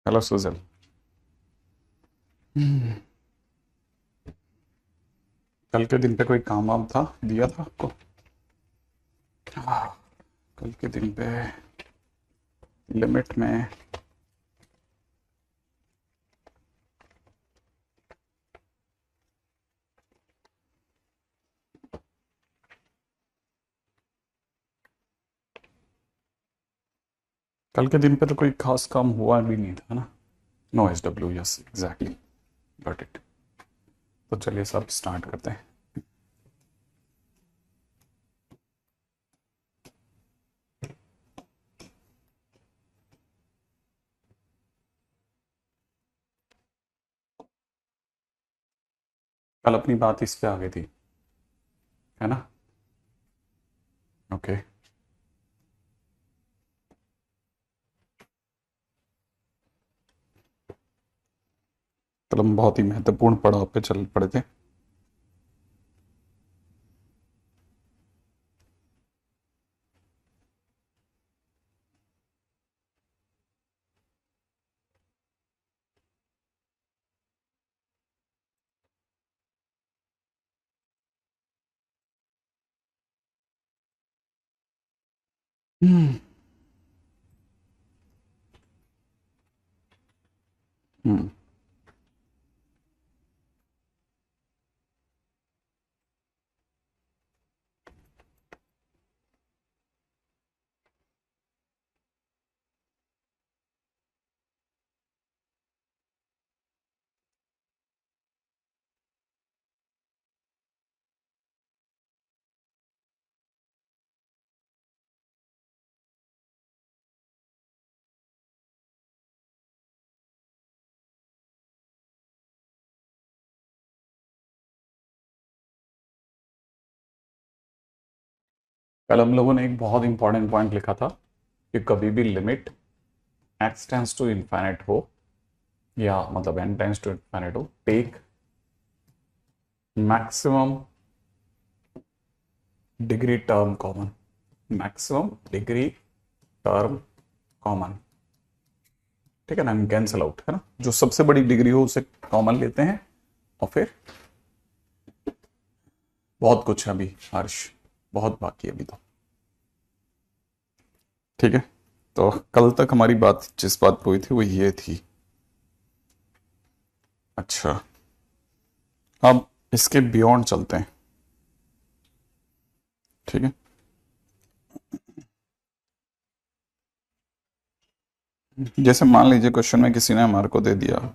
Hello Sujal. कल के दिन पे कोई काम वाम था, दिया था आपको? हाँ, कल के दिन पे लिमिट में। कल के दिन पे तो कोई खास काम हुआ भी नहीं था ना। No S W, yes exactly, got it. तो चलिए सब स्टार्ट करते हैं। कल अपनी बात इस पे आ गई थी, है ना? ओके। कल हम बहुत ही महत्वपूर्ण पड़ाव पे चल पड़े थे। हम्म। हम्म। कल हम लोगों ने एक बहुत इंपॉर्टेंट पॉइंट लिखा था कि कभी भी limit x tends to infinite हो, या मतलब एन टेंस टू इन्फाइनाइट हो, take maximum degree term common. Maximum degree term common, ठीक है ना? कैंसल आउट, है ना? जो सबसे बड़ी डिग्री हो उसे कॉमन लेते हैं। और फिर बहुत कुछ है अभी हर्ष, बहुत बाकी है अभी तो। ठीक है, तो कल तक हमारी बात जिस बात पे हुई थी वो ये थी। अच्छा, अब इसके बियॉन्ड चलते हैं। ठीक है, जैसे मान लीजिए क्वेश्चन में किसी ने हमारे को दे दिया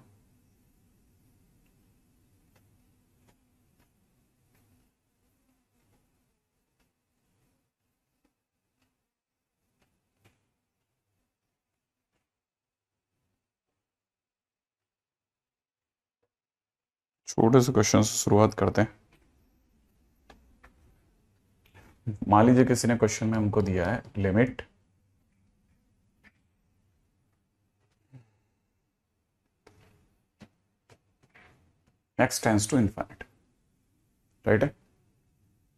छोटे से क्वेश्चन से शुरुआत करते हैं। मान लीजिए किसी ने क्वेश्चन में हमको दिया है limit x tends to infinite, right है?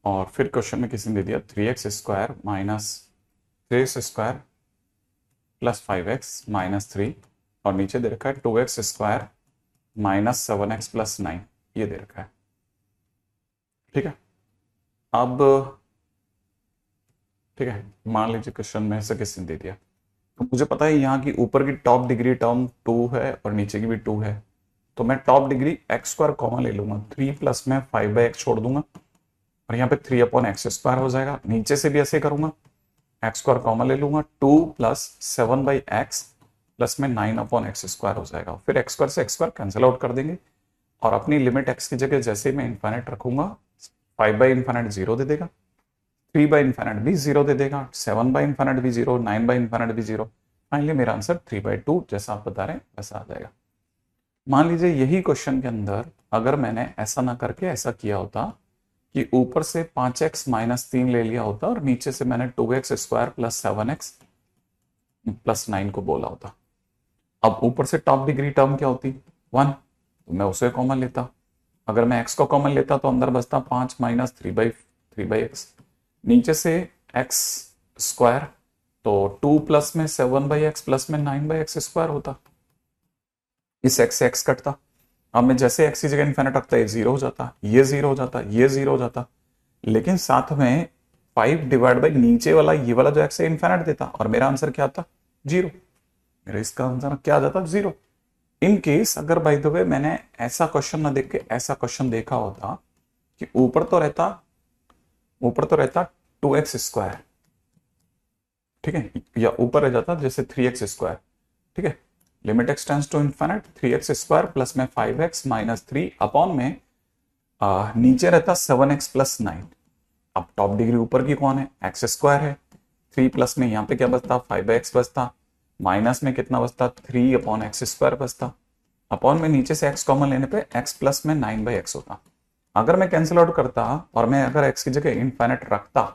और फिर क्वेश्चन में किसी ने दे दिया 3x² minus 3x² plus 5x-3, और नीचे दे रखा है 2x² माइनस 7x+9, ये दे रखा है। ठीक है, अब ठीक है, मान लीजिए क्वेश्चन में से किसी ने दे दिया, तो मुझे पता है यहाँ की ऊपर की टॉप डिग्री टर्म 2 है और नीचे की भी 2 है, तो मैं टॉप डिग्री x² कॉमन ले लूंगा, 3 प्लस में 5/x छोड़ दूंगा और यहाँ पे 3/x² हो जाएगा। नीचे से भी ऐसे करूंगा, x² कॉमन ले लूंगा, 2 प्लस 7/x प्लस में 9/x² हो जाएगा। फिर x² से x² कैंसिल आउट कर देंगे और अपनी लिमिट x की जगह जैसे मैं इन्फाइनाइट रखूंगा, 5/इन्फाइनाइट 0 दे देगा, 3/इन्फाइनाइट भी 0 दे देगा, 7/इन्फाइनाइट भी 0, 9/इन्फाइनाइट भी 0। फाइनली मेरा आंसर 3/2 जैसा आप बता रहे हैं वैसा आ जाएगा। मान लीजिए यही क्वेश्चन के अंदर अगर मैंने ऐसा ना करके ऐसा किया होता कि ऊपर से 5x-3 ले लिया होता और नीचे से मैंने 2x² प्लस 7x+9 को बोला होता। अब ऊपर से टॉप डिग्री टर्म क्या होती? 1, तो मैं उसे कॉमन लेता। अगर मैं x को कॉमन लेता तो अंदर बचता 5 माइनस 3/x, नीचे से x², तो 2 प्लस में 7/x प्लस में 9/x² होता। इस x से x कटता, अब मैं जैसे x की जगह इन्फिनिट रखता ये जीरो हो जाता, ये जीरो हो जाता, ये जीरो हो जाता, लेकिन साथ में 5 डिवाइड बाई नीचे वाला ये वाला जो x है इन्फिनिट देता और मेरा आंसर क्या आता, जीरो। मेरा इसका आंसर क्या आ जाता, जीरो। इन केस अगर बाय द वे मैंने ऐसा क्वेश्चन ना देख के ऐसा क्वेश्चन देखा होता कि ऊपर तो रहता 2x स्क्वायर, ठीक है, या ऊपर रह जाता जैसे 3x स्क्वायर, ठीक है, limit x tends to infinite 3x square plus में 5x माइनस 3 अपॉन में नीचे रहता 7x प्लस 9। अब टॉप डिग्री ऊपर की कौन है, एक्स स्क्वायर है, 3 प्लस में यहाँ पे क्या बचता 5x बचता, माइनस में कितना बचता 3 अपॉन एक्स स्क्वायर बचता, अपॉन में नीचे से x कॉमन लेने पे x प्लस में 9/x होता। अगर मैं कैंसिल आउट करता और मैं अगर x की जगह इन्फिनिट रखता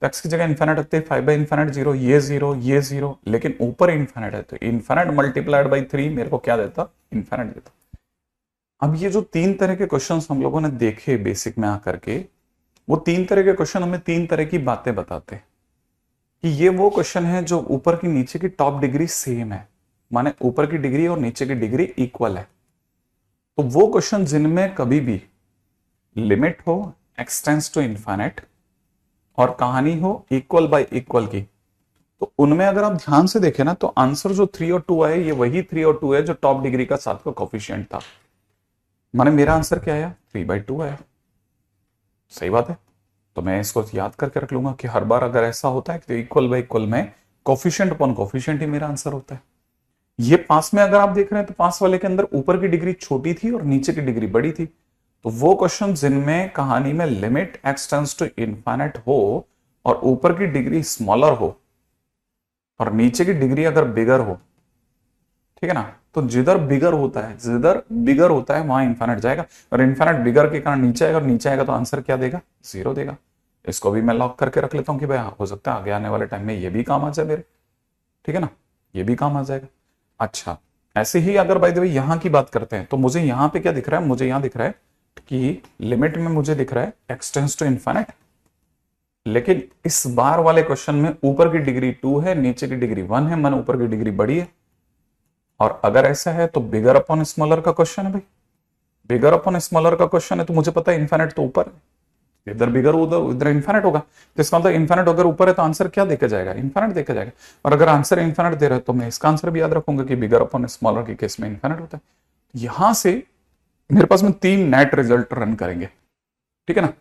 तो x की जगह इन्फिनिट रखते 5/इन्फिनिट 0, ये 0, ये 0, लेकिन ऊपर इन्फिनिट है तो इन्फिनिट मल्टीप्लाइड बाई 3 मेरे को क्या देता, इन्फिनिट देता। अब ये जो 3 तरह के क्वेश्चंस हम लोगों ने देखे बेसिक में आकर के, वो 3 तरह के क्वेश्चन हमें 3 तरह की बातें बताते हैं कि ये वो क्वेश्चन है जो ऊपर की नीचे की टॉप डिग्री सेम है, माने ऊपर की डिग्री और नीचे की डिग्री इक्वल है। तो वो क्वेश्चन जिनमें कभी भी लिमिट हो एक्स टेंड्स टू इन्फिनिट और कहानी हो इक्वल बाय इक्वल की, तो उनमें अगर आप ध्यान से देखें ना तो आंसर जो 3 और 2 आए ये वही 3 और 2 है जो टॉप डिग्री का साथ का कोफिशिएंट था। माने मेरा आंसर क्या आया, 3/2 आया। सही बात है, तो मैं इसको याद करके रख लूंगा कि हर बार अगर ऐसा होता है तो इक्वल बाय इक्वल में कोफिशिएंट अपॉन कोफिशिएंट ही मेरा आंसर होता है। ये पास में अगर आप देख रहे हैं तो पास वाले के अंदर ऊपर की डिग्री छोटी थी और नीचे की डिग्री बड़ी थी, तो वो क्वेश्चन जिनमें कहानी में limit x tends to infinite हो और ऊपर की डिग्री स्मॉलर हो और नीचे की डिग्री अगर बिगर हो, ठीक है ना, तो जिधर बिगर होता है वहां इन्फिनिट जाएगा और इन्फिनिट बिगर के कारण नीचे आएगा और नीचे आएगा तो आंसर क्या देगा, 0 देगा। इसको भी मैं लॉक करके रख लेता हूं कि भाई हो सकता है आगे आने वाले टाइम में ये भी काम आ जाए मेरे, ठीक है ना, ये भी काम आ जाएगा। अच्छा, ऐसे ही अगर बाय द वे यहां की बात करते हैं तो मुझे यहां पे क्या दिख रहा है, मुझे यहां दिख रहा है कि लिमिट में मुझे दिख रहा है एक्स टेंड्स टू इन्फिनिट, लेकिन इस बार वाले क्वेश्चन में ऊपर की डिग्री 2 है नीचे की डिग्री 1 है, मन ऊपर की डिग्री बड़ी है। और अगर ऐसा है तो बिगर अपॉन स्मॉलर का क्वेश्चन है भाई, बिगर अपॉन स्मॉलर का क्वेश्चन है तो मुझे पता है इन्फिनिट तो ऊपर है, इधर बिगर उधर इन्फिनिट होगा, तो इसका मतलब इन्फिनिट अगर ऊपर है तो आंसर क्या देके जाएगा, इन्फिनिट देके जाएगा। और अगर आंसर इन्फिनिट दे रहे हो तो मैं इसका आंसर भी याद रखूंगा कि बिगर अपॉन स्मॉलर के केस में इन्फिनिट होता है। यहां से मेरे पास में 3 नेट रिजल्ट रन करेंगे, ठीक है ना।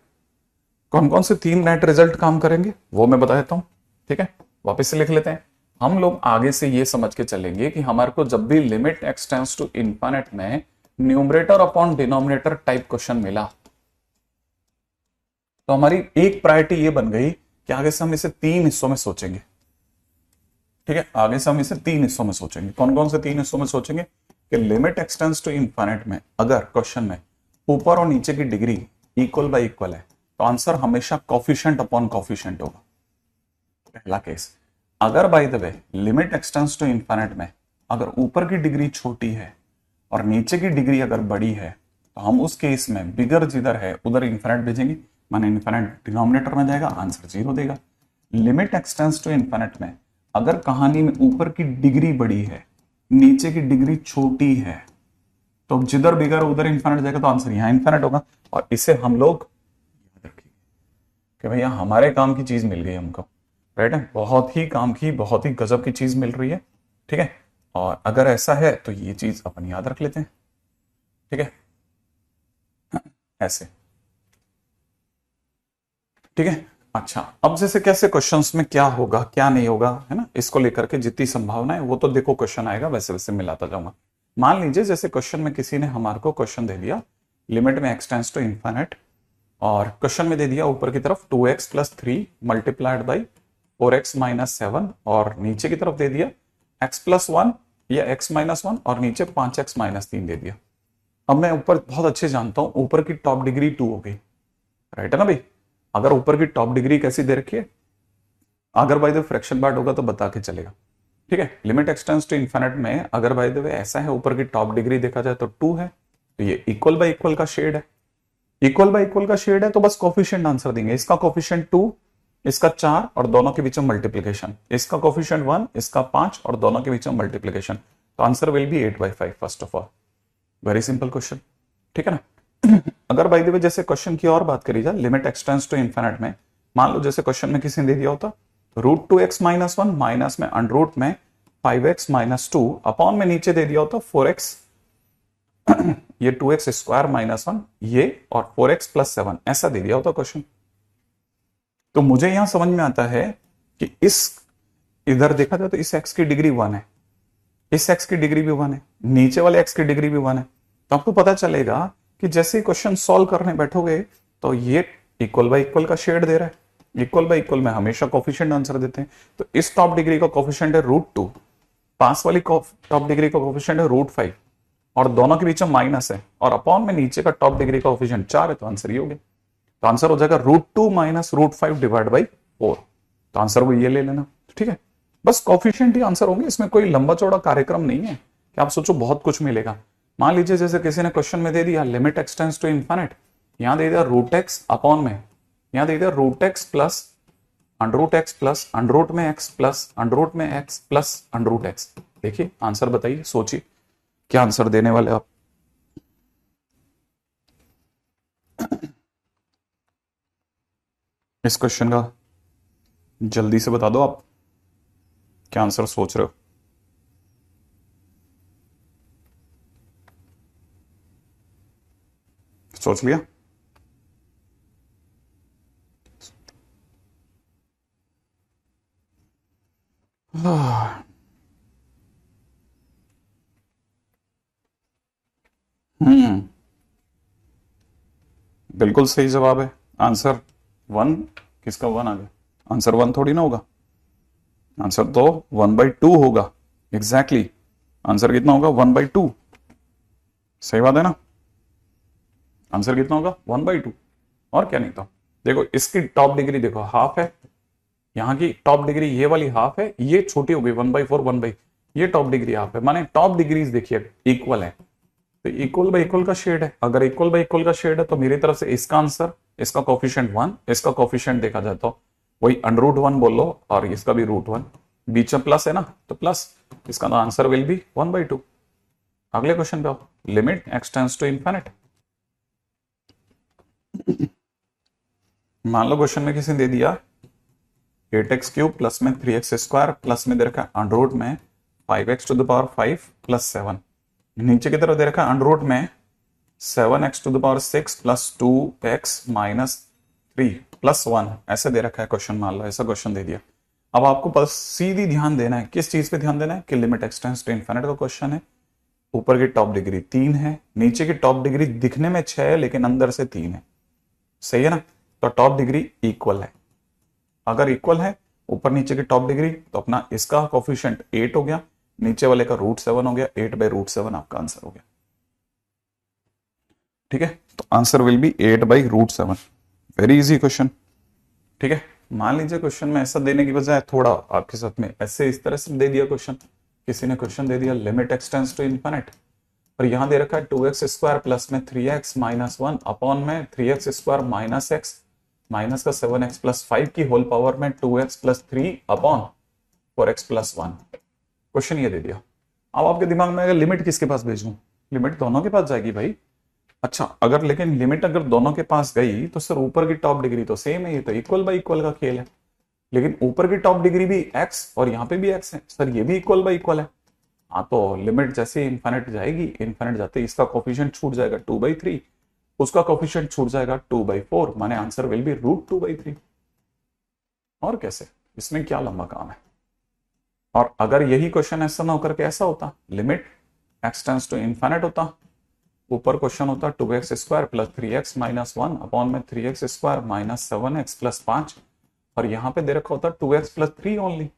कौन कौन से 3 नेट रिजल्ट काम करेंगे वो मैं बता देता हूं, ठीक है, वापस से लिख लेते हैं। हम लोग आगे से ये समझ के चलेंगे कि हमारे को जब भी limit x tends to infinite में numerator upon denominator type question मिला तो हमारी एक प्रायोरिटी ये बन गई कि आगे से हम इसे 3 हिस्सों में सोचेंगे, ठीक है, आगे से हम इसे 3 हिस्सों में सोचेंगे। कौन कौन से 3 हिस्सों में सोचेंगे कि limit x tends to infinite में अगर क्वेश्चन में ऊपर और नीचे की डिग्री इक्वल बाय इक्वल है तो आंसर हमेशा कोफिशिएंट अपॉन कोफिशिएंट होगा, पहला केस। अगर by the way limit x tends to infinite में अगर ऊपर की डिग्री छोटी है और नीचे की डिग्री अगर बड़ी है तो हम उस केस में बिगर जिधर है उधर इन्फिनिट भेजेंगे, माने इन्फिनिट डिनोमिनेटर में जाएगा, आंसर 0 देगा। Limit x tends to infinite में अगर कहानी में ऊपर की डिग्री बड़ी है नीचे की डिग्री छोटी है तो जिधर बिगर उधर इन्फिनिट जाएगा तो आंसर यहां इन्फिनिट होगा। और इसे हम लोग याद रखेंगे कि भैया हमारे काम की चीज मिल गई हमको, राइट है, बहुत ही काम की बहुत ही गजब की चीज मिल रही है, ठीक है। और अगर ऐसा है तो ये चीज अपन याद रख लेते हैं, ठीक है, ऐसे, ठीक है। अच्छा, अब जैसे कैसे क्वेश्चंस में क्या होगा क्या नहीं होगा, है ना, इसको लेकर के जितनी संभावना है वो तो देखो क्वेश्चन आएगा वैसे वैसे मिलाता जाऊंगा। मान लीजिए जैसे क्वेश्चन में किसी ने हमारे को क्वेश्चन दे दिया लिमिट में एक्स टेंड्स टू इन्फिनिट और क्वेश्चन में दे दिया ऊपर की तरफ 2x plus 3 multiplied by 4x minus 7 और नीचे की तरफ दे दिया x प्लस 1 या x माइनस 1 और नीचे 5x माइनस 3 दे दिया। अब मैं ऊपर बहुत अच्छे जानता हूं ऊपर की टॉप डिग्री 2 हो गई, राइट है ना भाई। अगर ऊपर की टॉप डिग्री कैसी दे रखी है, अगर बाय द फ्रैक्शन पार्ट होगा तो बता के चलेगा, ठीक है। Limit x tends to infinite में अगर बाय द वे ऐसा है ऊपर की टॉप डिग्री देखा जाए तो 2 है, तो ये इक्वल बाय इक्वल का शेड है, इक्वल बाय इक्वल का शेड है तो बस कोफिशिएंट आंसर देंगे। इसका कोफिशिएंट 2, इसका 4 और दोनों के बीच में मल्टीप्लिकेशन, इसका कोफिशिएंट 1, इसका 5 और दोनों के बीच में मल्टीप्लिकेशन, तो answer will B 8/5 first of all. Very simple question, ठीक है ना। अगर बाय द वे जैसे क्वेश्चन की और बात करी जाए, limit x tends to infinite में, मान लो जैसे क्वेश्चन में किसी ने दे दिया होता √2x - 1 माइनस में अंडर में 5x - 2 अपॉन में नीचे दे दिया होता 4x ये 2x स्क्वायर -1 ये और 4x + 7 ऐसा दे दिया होता क्वेश्चन। तो मुझे यहां समझ में आता है कि इस इधर देखा जाए तो इस x की डिग्री 1 है, इस x की डिग्री भी 1 है, नीचे वाले x की डिग्री भी 1 है। तो आपको पता चलेगा कि जैसे ही क्वेश्चन सॉल्व करने बैठोगे तो ये इक्वल बाय इक्वल का शेड दे रहा है। इक्वल बाय इक्वल में हमेशा कोफिशिएंट आंसर देते हैं। तो इस टॉप डिग्री का कोफिशिएंट है √2, पास वाली टॉप डिग्री का कोफिशिएंट है √5 और दोनों के बीच में माइनस है और अपॉन में नीचे का टॉप डिग्री का कोफिशिएंट 4 है। तो आंसर ये हो गया। तो आंसर हो जाएगा √2 - √5 डिवाइड बाई 4। तो आंसर वो ये ले लेना, ठीक है। बस कोफिशिएंट ही आंसर होंगे, इसमें कोई लंबा चौड़ा कार्यक्रम नहीं है कि आप सोचो बहुत कुछ मिलेगा। मान लीजिए जैसे किसी ने क्वेश्चन में दे दिया limit x tends to infinite, यहां दे दिया √x अपॉन में, यहां दे दिया √x plus √x plus under में x प्लस अंडर में x प्लस √x। देखिए आंसर बताइए, सोचिए क्या आंसर देने वाले आप। इस क्वेश्चन का जल्दी से बता दो आप क्या आंसर सोच रहे हो। सोच लिया? बिल्कुल सही जवाब है। आंसर 1, किसका 1 आ गया? आंसर 1 थोड़ी ना होगा, आंसर तो 1/2 होगा। एग्जैक्टली आंसर कितना होगा? 1/2। सही बात है ना? आंसर कितना होगा? 1/2 और क्या नहीं था। देखो इसकी टॉप डिग्री देखो हाफ है, यहां की टॉप डिग्री ये वाली हाफ है, ये छोटी हो गई 1/4 1/, ये टॉप डिग्री हाफ है, माने टॉप डिग्रीज देखिए इक्वल है। तो इक्वल बाय इक्वल का शेड है, अगर इक्वल बाय इक्वल का शेड है तो मेरी तरफ से इसका आंसर, इसका कोफिशिएंट 1, इसका कोफिशिएंट देखा जाए तो वही √1 बोल लो और इसका भी √1, बीच में प्लस है ना तो प्लस, इसका आंसर विल बी 1/2। अगले क्वेश्चन पे आओ, limit x tends to infinite. मान लो क्वेश्चन में किसी ने दे दिया 8x³ प्लस में 3x² प्लस में दे रखा अंडर में 5x⁵ प्लस 7, नीचे की तरफ दे रखा अंडर में 7x⁶ plus 2x minus 3 plus 1 ऐसे दे रखा है क्वेश्चन। मान लो ऐसा क्वेश्चन दे दिया। अब आपको बस सीधी ध्यान देना है, किस चीज पे ध्यान देना है कि limit x tends to infinite का क्वेश्चन है। ऊपर की टॉप डिग्री 3 है, नीचे की टॉप डिग्री दिखने में 6 है लेकिन अंदर से 3 है। सही है ना? तो टॉप डिग्री इक्वल है। अगर इक्वल है ऊपर नीचे की टॉप डिग्री तो अपना इसका कोफिशिएंट 8 हो गया, नीचे वाले का √7 हो गया, 8/√7 आपका आंसर हो गया। ठीक है, तो answer will B 8/√7। Very easy question. ठीक है, मान लीजिए क्वेश्चन में ऐसा देने की बजाय थोड़ा आपके साथ में ऐसे इस तरह से दे दिया क्वेश्चन। किसी ने क्वेश्चन दे दिया limit x tends to infinite और यहां दे रखा है 2x² प्लस में 3x माइनस 1 अपॉन में 3x² माइनस x माइनस का 7x प्लस 5 की होल पावर में 2x plus 3 upon 4x plus 1। Question ये दे दिया। अब आपके दिमाग में अगर लिमिट किसके पास भेजूं? लिमिट दोनों के पास जाएगी भाई। अच्छा, अगर लेकिन लिमिट अगर दोनों के पास गई तो सर ऊपर की टॉप डिग्री तो सेम है, ये तो इक्वल बाय इक्वल का खेल है। लेकिन ऊपर की टॉप डिग्री भी x और यहाँ पे भी x है, सर ये भी इक्वल बाय इक्वल है। हाँ, तो लिमिट जैसे इनफिनिट जाएगी, इनफिनिट जाते इसका कोफिशिएंट छूट जाएगा 2/3, उसका कोफिशिएंट छूट जाएगा 2/4, माने आंसर विल बी √2/3। और कैसे, इसमें क्या लंबा काम है। और अगर यही क्वेश्चन ऐसा ना होकर के ऐसा होता, limit x tends to infinite होता, ऊपर क्वेश्चन होता 2x² plus 3x minus 1 upon में 3x² माइनस 7x प्लस 5 और यहां पे दे रखा होता 2x प्लस 3 ओनली।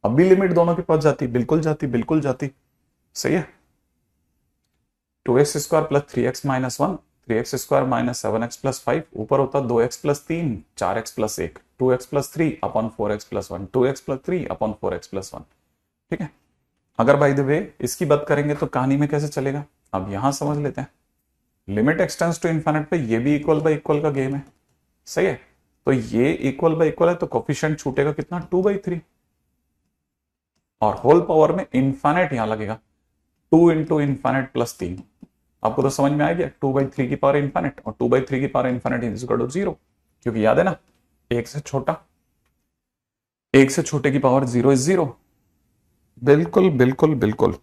अब भी लिमिट दोनों के पास जाती, बिल्कुल जाती, बिल्कुल जाती। सही है, 2x² plus 3x minus 1, 3x² minus 7x plus 5, ऊपर होता 2x plus 3, 4x plus 1, 2x plus 3 upon 4x plus 1, 2x plus 3 upon 4x plus 1। ठीक है, अगर बाय द वे इसकी बात करेंगे तो कहानी में कैसे चलेगा, अब यहां समझ लेते हैं। Limit x tends to infinite पे ये भी इक्वल बाय इक्वल का गेम है। सही है, तो ये इक्वल बाय इक्वल है तो कोफिशिएंट छूटेगा कितना? 2/3 और होल पावर में इनफिनिट यहां लगेगा। 2 इंटू इन्फानेट प्लस 3। आपको तो समझ में आ गया, 2/3 की पावर इन्फानेट और 2/3 की power infinite is equal to 0, क्योंकि याद है ना, एक से छोटा, एक से छोटे की पावर 0 इज 0। बिल्कुल बिल्कुल बिल्कुल,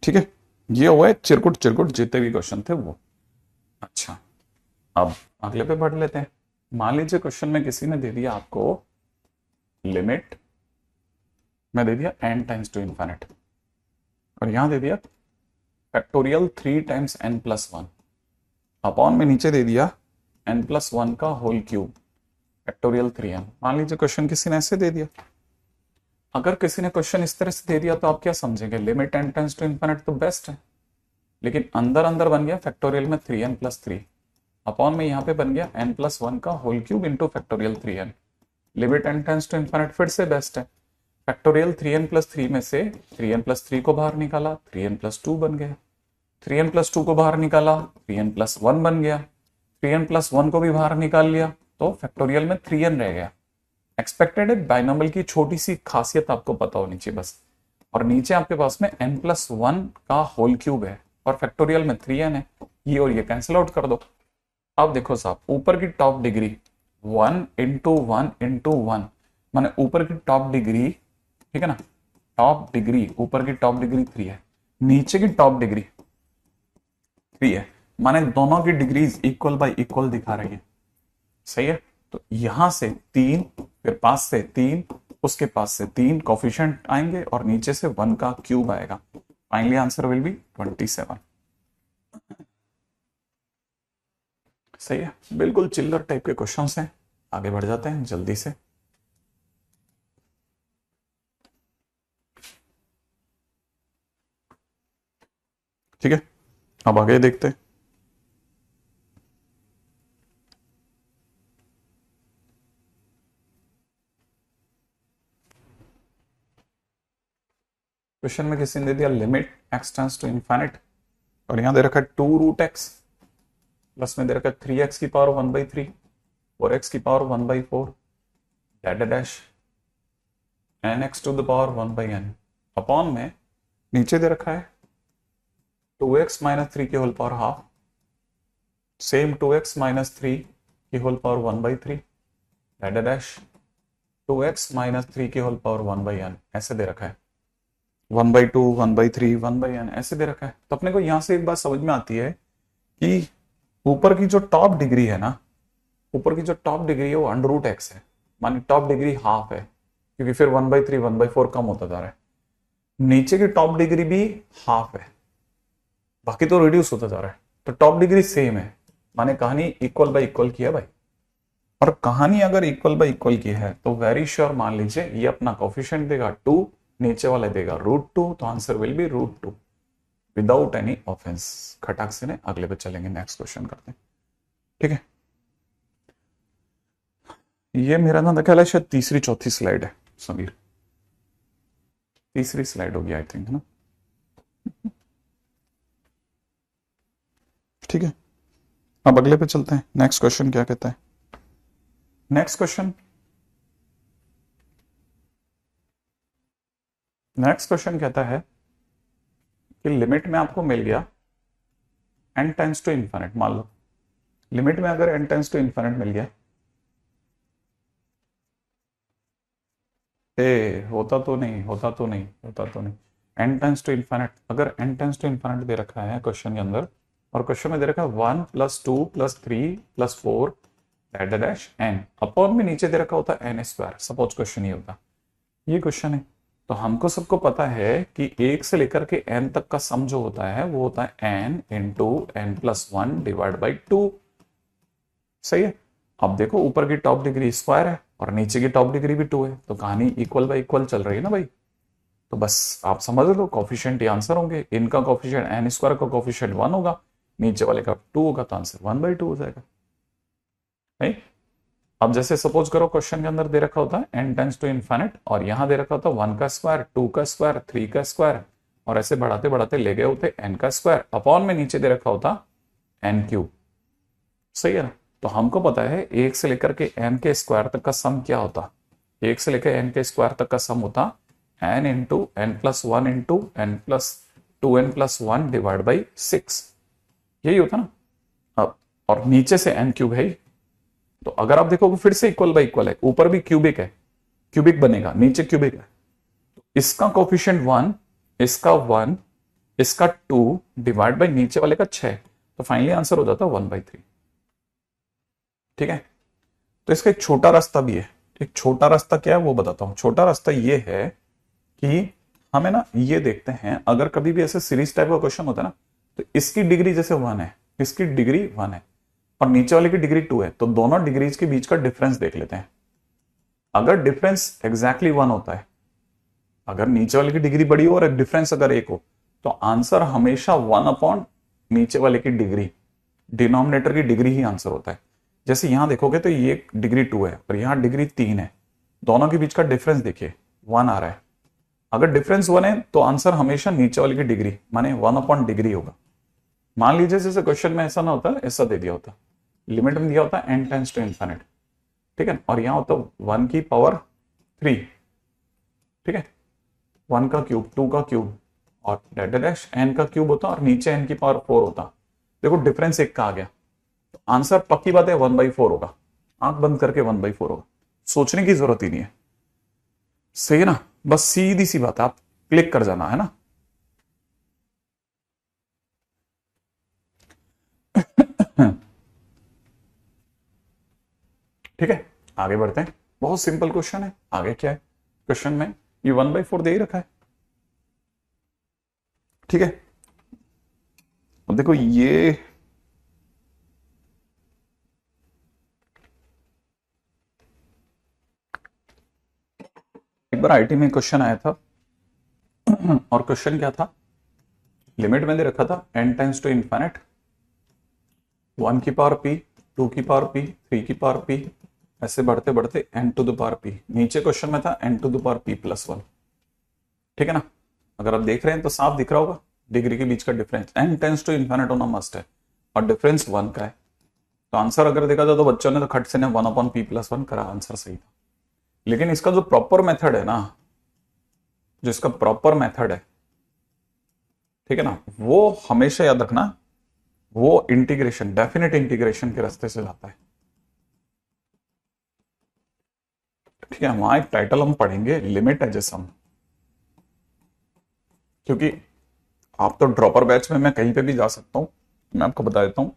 ठीक है। ये हुआ है चिरकुट चिरकुट जितने भी क्वेश्चन थे वो। अच्छा, अब अगले पे बढ़ लेते हैं। मान लीजिए क्वेश्चन में किसी ने दे दिया आपको लिमिट में दे दिया n टाइम्स टू इन्फानेट, और यहां दे दिया factorial 3 times n plus 1 upon में नीचे दे दिया n प्लस 1 का होल क्यूब फैक्टोरियल 3n। मान लीजिए क्वेश्चन किसी ने ऐसे दे दिया। अगर किसी ने क्वेश्चन इस तरह से दे दिया तो आप क्या समझेंगे, limit n tends to infinite तो बेस्ट है, लेकिन अंदर अंदर बन गया फैक्टोरियल में 3n प्लस 3 अपॉन में यहाँ पे बन गया n प्लस 1 का whole cube into factorial 3n। Limit n tends to infinite फिर से बेस्ट है। फैक्टोरियल 3n प्लस 3 में से 3n प्लस 3 को बाहर निकाला, 3n प्लस 2 बन गया। 3n प्लस 2 को बाहर निकाला, 3n प्लस 1 बन गया। 3n प्लस 1 को भी बाहर निकाल लिया तो फैक्टोरियल में 3n रह गया। एक्सपेक्टेड है बाइनोमियल की छोटी सी खासियत आपको पता होनी चाहिए बस। और नीचे आपके पास में n प्लस 1 का होल क्यूब है और फैक्टोरियल में 3n है, ये और ये कैंसिल आउट कर दो। अब देखो साहब, ऊपर की टॉप डिग्री 1 इंटू 1 इंटू 1 माने ऊपर की टॉप डिग्री, ठीक है ना, टॉप डिग्री, ऊपर की टॉप डिग्री 3 है, नीचे की टॉप डिग्री 3 है, माने दोनों की डिग्रीज इक्वल बाय इक्वल दिखा रही है। सही है, तो यहां से 3, फिर पास से 3, उसके पास से 3 कोफिशिएंट आएंगे और नीचे से 1 का क्यूब आएगा। Finally answer will B 27। सही है, बिल्कुल चिल्लर टाइप के क्वेश्चंस हैं। आगे बढ़ जाते हैं जल्दी से। ठीक है, अब आगे देखते हैं। क्वेश्चन में किसी ने दे दिया limit x tends to infinite, और यहां दे रखा है 2 रूट एक्स, प्लस में दे रखा है 3x की पावर 1/3, 4x की power 1/4, dash dash nx to the power 1/n upon में नीचे दे रखा है 2x माइनस 3 की whole power half, same 2x minus 3 की whole power 1/3, dash dash 2x minus 3 की होल पावर 1/n ऐसे दे रखा है, 1/2, 1/3, 1/n ऐसे दे रखा है। तो अपने को यहां से एक बात समझ में आती है कि ऊपर की जो टॉप डिग्री है ना, ऊपर की जो टॉप डिग्री है वो अंडर रूट एक्स है, मानी टॉप डिग्री हाफ है, क्योंकि फिर 1/3, 1/4 कम होता जा रहा है। नीचे की टॉप डिग्री भी हाफ है, बाकी तो रिड्यूस होता जा रहा है, तो टॉप डिग्री सेम है, माने कहानी इक्वल बाय इक्वल की है भाई। और कहानी अगर इक्वल बाय इक्वल की है तो वेरी श्योर मान लीजिए ये अपना कोफिशिएंट देगा 2, नीचे वाला देगा √2, तो answer will be √2 without any offence. खटाक से ने अगले पे चलेंगे, नेक्स्ट क्वेश्चन करते हैं। ठीक है, ये मेरा ना ख्याल है शायद तीसरी चौथी स्लाइड है समीर, तीसरी स्लाइड होगी आई थिंक, है ना। ठीक है, अब अगले पे चलते हैं। नेक्स्ट क्वेश्चन क्या कहता है, नेक्स्ट क्वेश्चन कहता है कि लिमिट में आपको मिल गया n टेंड्स टू इन्फिनिट, मान लो लिमिट में अगर n टेंड्स टू इन्फिनिट मिल गया, होता तो नहीं, n टेंड्स टू इन्फिनिट, अगर n टेंड्स टू इन्फिनिट दे रखा है क्वेश्चन के अंदर, और क्वेश्चन में दे रखा है 1 + 2 + 3 + 4 डैश n अपॉन में नीचे दे रखा होता n स्क्वायर, सपोज क्वेश्चन ये होता, ये क्वेश्चन है। तो हमको सबको पता है कि 1 से लेकर के n तक का सम जो होता है वो होता है n into n plus 1 divide by 2। सही है, अब देखो ऊपर की टॉप डिग्री स्क्वायर है और नीचे की टॉप डिग्री भी 2 है, तो कहानी इक्वल बाई इक्वल चल रही है ना भाई। तो बस आप समझ लो कोफिशिएंट ये आंसर होंगे, इनका कोफिशिएंट n स्क्वायर का कोफिशिएंट 1 होगा, नीचे वाले का 2 होगा, तो आंसर 1/2 हो जाएगा। नहीं, अब जैसे सपोज करो क्वेश्चन के अंदर दे रखा होता है n टेंड्स टू इनफिनिट, और यहां दे रखा होता है 1 का स्क्वायर, 2 का स्क्वायर, 3 का स्क्वायर, और ऐसे बढ़ाते बढ़ाते ले गए होते n का स्क्वायर, अपॉन में नीचे दे रखा होता n क्यूब। सही है ना, तो हमको पता है 1 से लेकर के n के स्क्वायर तक का सम क्या होता, 1 से लेकर n के स्क्वायर तक का सम होता n into n plus one into n plus two n plus one divide by 6, यही होता ना। अब और नीचे से n क्यूब है ही, तो अगर आप देखोगे फिर से इक्वल बाई इक्वल है, ऊपर भी क्यूबिक है, क्यूबिक बनेगा, नीचे क्यूबिक है, तो इसका कोफिशिएंट 1, इसका 1, इसका 2 डिवाइड बाई नीचे वाले का 6, तो फाइनली आंसर हो जाता है 1/3। ठीक है, तो इसका एक छोटा रास्ता भी है। एक छोटा रास्ता क्या है वो बताता हूं। छोटा रास्ता ये है कि हमें ना ये देखते हैं, अगर कभी भी ऐसे सीरीज टाइप का क्वेश्चन होता है ना, तो इसकी डिग्री जैसे 1 है, इसकी डिग्री 1 है और नीचे वाले की डिग्री 2 है, तो दोनों डिग्रीज के बीच का डिफरेंस देख लेते हैं। अगर डिफरेंस एग्जैक्टली 1 होता है, अगर नीचे वाले की डिग्री बड़ी हो और डिफरेंस अगर 1 हो, तो आंसर हमेशा 1 अपॉन नीचे वाले की डिग्री, डिनोमिनेटर की डिग्री ही आंसर होता है। जैसे यहां देखोगे तो ये डिग्री 2 है और यहां डिग्री 3 है, दोनों के बीच का डिफरेंस देखिए 1 आ रहा है। अगर डिफरेंस 1 है तो आंसर हमेशा नीचे वाले की डिग्री माने 1 अपॉन डिग्री होगा। मान लीजिए जैसे क्वेश्चन में ऐसा ना होता, ऐसा दे दिया होता, लिमिट में दिया होता n टेंड्स टू इनफिनिट, ठीक है, और यहां होता 1 की पावर 3, ठीक है, 1 का क्यूब, 2 का क्यूब और डैश n का क्यूब होता और नीचे n की पावर 4 होता। देखो डिफरेंस 1 का आ गया, तो आंसर पक्की बात है 1/4 होगा, आंख बंद करके 1/4 होगा, सोचने की जरूरत ही नहीं है। सही है ना, बस सीधी सी बात है, आप क्लिक कर जाना है ना। ठीक है, आगे बढ़ते हैं। बहुत सिंपल क्वेश्चन है। आगे क्या है क्वेश्चन में, ये 1/4 दे ही रखा है। ठीक है, अब देखो ये एक बार आईटी में क्वेश्चन आया था और क्वेश्चन क्या था, लिमिट में दे रखा था n टाइम्स टू इनफिनिट 1 की पावर p, 2 की पावर p, 3 की पावर p, ऐसे बढ़ते बढ़ते n to the power p। नीचे क्वेश्चन में था n to the power p plus 1। ठीक है ना, अगर आप देख रहे हैं तो साफ दिख रहा होगा डिग्री के बीच का difference, n tends to infinite होना मस्ट है और डिफरेंस 1 का है। तो आंसर अगर देखा जाए तो बच्चों ने तो खट से ने 1 अपॉन p प्लस 1 करा, आंसर सही था। लेकिन इसका जो प्रॉपर मेथड है ना, जो इसका प्रॉपर मेथड है, ठीक है ना, वो हमेशा याद रखना, वो इंटीग्रेशन, डेफिनेट इंटीग्रेशन के रास्ते से जाता है। ठीक है, वहां एक टाइटल हम पढ़ेंगे लिमिट एडजस्टमेंट, क्योंकि आप तो ड्रॉपर बैच में मैं कहीं पे भी जा सकता हूं, मैं आपको बता देता हूं।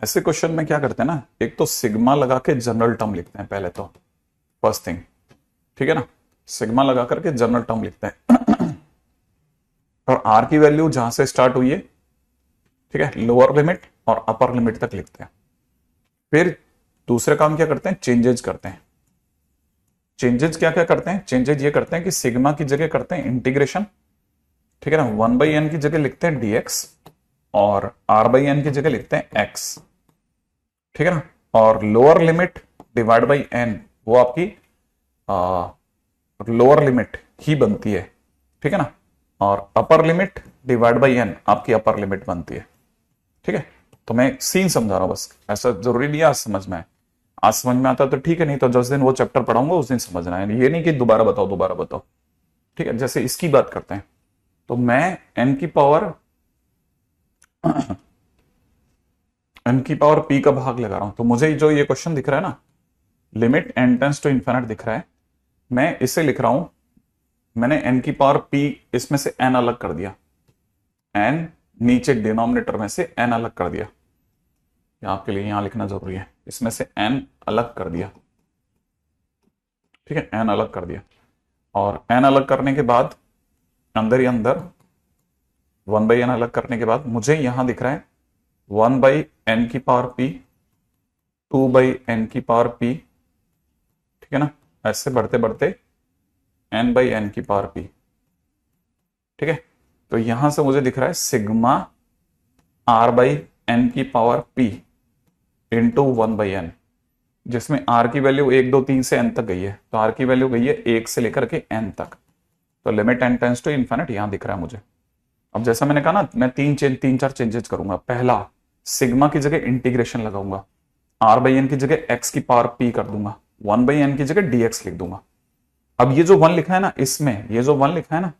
ऐसे क्वेश्चन में क्या करते हैं ना, एक तो सिग्मा लगा के जनरल टर्म लिखते हैं पहले तो, फर्स्ट थिंग, ठीक है ना, सिग्मा लगा करके जनरल टर्म लिखते हैं और आर की वैल्यू जहां से स्टार्ट हुई है, ठीक है, लोअर लिमिट और अपर लिमिट तक लिखते हैं। फिर दूसरे काम क्या करते हैं, चेंजेस करते हैं। चेंजेस क्या क्या करते हैं, चेंजेस ये करते हैं कि सिग्मा की जगह करते हैं इंटीग्रेशन, ठीक है ना, 1/n की जगह लिखते हैं dx और r/n की जगह लिखते हैं x, ठीक है ना, और lower limit divide by n वो आपकी लोअर लिमिट ही बनती है, ठीक है ना, और upper limit divide by n आपकी अपर लिमिट बनती है। ठीक है, तो मैं सीन समझा रहा हूं बस, ऐसा जरूरी नहीं है आज समझ में आए, आज समझ में आता तो ठीक है, नहीं तो जिस दिन वो चैप्टर पढ़ाऊंगा उस दिन समझना है, ये नहीं कि दोबारा बताओ दोबारा बताओ। ठीक है, जैसे इसकी बात करते हैं, तो मैं n की पावर p का भाग लगा रहा हूं, तो मुझे जो ये क्वेश्चन दिख रहा है ना, limit n tends to infinite दिख रहा है, मैं इसे लिख रहा हूं, मैंने n की पावर p इसमें से n अलग कर दिया, n नीचे डिनोमिनेटर में से n अलग कर दिया, आपके लिए यहां लिखना जरूरी है, इसमें से n अलग कर दिया, ठीक है, n अलग कर दिया, और n अलग करने के बाद अंदर ही अंदर 1/n अलग करने के बाद मुझे यहां दिख रहा है 1/n की पावर p, 2/n की पावर p, ठीक है ना, ऐसे बढ़ते बढ़ते n/n की पावर p। ठीक है, तो यहां से मुझे दिख रहा है सिग्मा r/n की पावर p इंटू 1/n, जिसमें r की वैल्यू 1 2 3 से n तक गई है, तो r की वैल्यू गई है 1 से लेकर के n तक, तो limit n tends to infinite यहां दिख रहा है मुझे। अब जैसा मैंने कहा ना, मैं तीन चार चेंजेस करूंगा। पहला, सिग्मा की जगह इंटीग्रेशन लगाऊंगा, r/n की जगह x की पावर p कर दूंगा, 1/n की जगह dx लिख दूंगा, अब ये जो 1 लिखा है ना, इसमें ये जो 1 लिखा है ना,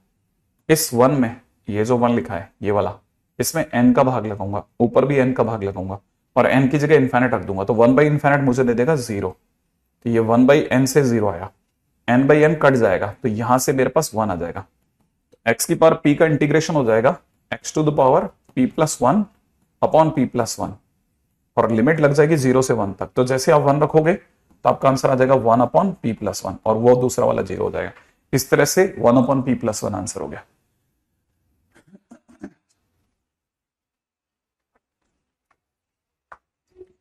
इस 1 में ये जो 1 लिखा है ये वाला, इसमें n का भाग लगाऊंगा, ऊपर भी n का भाग लगाऊंगा और n की जगह इन्फिनिट रख दूंगा, तो 1/इन्फिनिट मुझे दे देगा 0। तो ये 1/n से 0 आया, n/n कट जाएगा तो यहां से मेरे पास 1 आ जाएगा। x की पावर p का इंटीग्रेशन हो जाएगा x to the power p plus 1 upon p plus 1 और लिमिट लग जाएगी 0 से 1 तक। तो जैसे आप 1 रखोगे तो आपका आंसर आ जाएगा 1 अपॉन p प्लस 1 और वो दूसरा वाला 0 हो जाएगा। इस तरह से 1 अपॉन p प्लस 1 आंसर हो गया।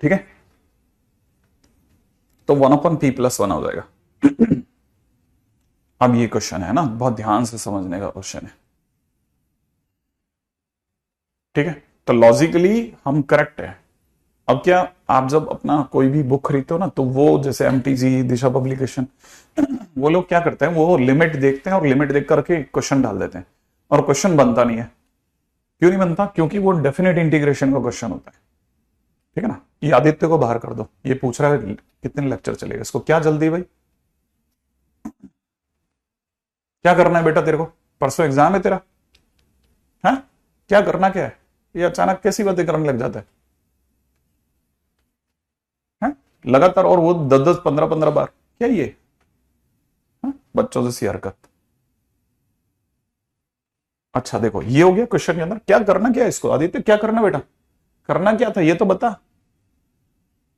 ठीक है, तो 1 अपॉन p प्लस 1 हो जाएगा। अब ये क्वेश्चन है ना, बहुत ध्यान से समझने का क्वेश्चन है। ठीक है, तो लॉजिकली हम करेक्ट है। अब क्या, आप जब अपना कोई भी बुक खरीदते हो ना, तो वो जैसे एमटीजी, दिशा पब्लिकेशन, वो लोग क्या करते हैं, वो लिमिट देखते हैं और लिमिट देख करके क्वेश्चन डाल देते हैं और क्वेश्चन बनता नहीं है। क्यों नहीं बनता? क्योंकि वो डेफिनेट इंटीग्रेशन का क्वेश्चन होता है। ठीक है ना, ये आदित्य को बाहर कर दो, ये पूछ रहा है कितने लेक्चर चलेगा, इसको क्या जल्दी भाई, क्या करना है बेटा तेरे को, परसों एग्जाम है तेरा, है क्या करना क्या है, ये अचानक कैसी बातें करने लग जाता है लगातार, और वो 10-10, 15-15 बार, क्या ये है? बच्चों से सी हरकत। अच्छा देखो, ये हो गया क्वेश्चन के अंदर, क्या करना क्या है इसको, आदित्य क्या करना बेटा, करना क्या था ये तो बता,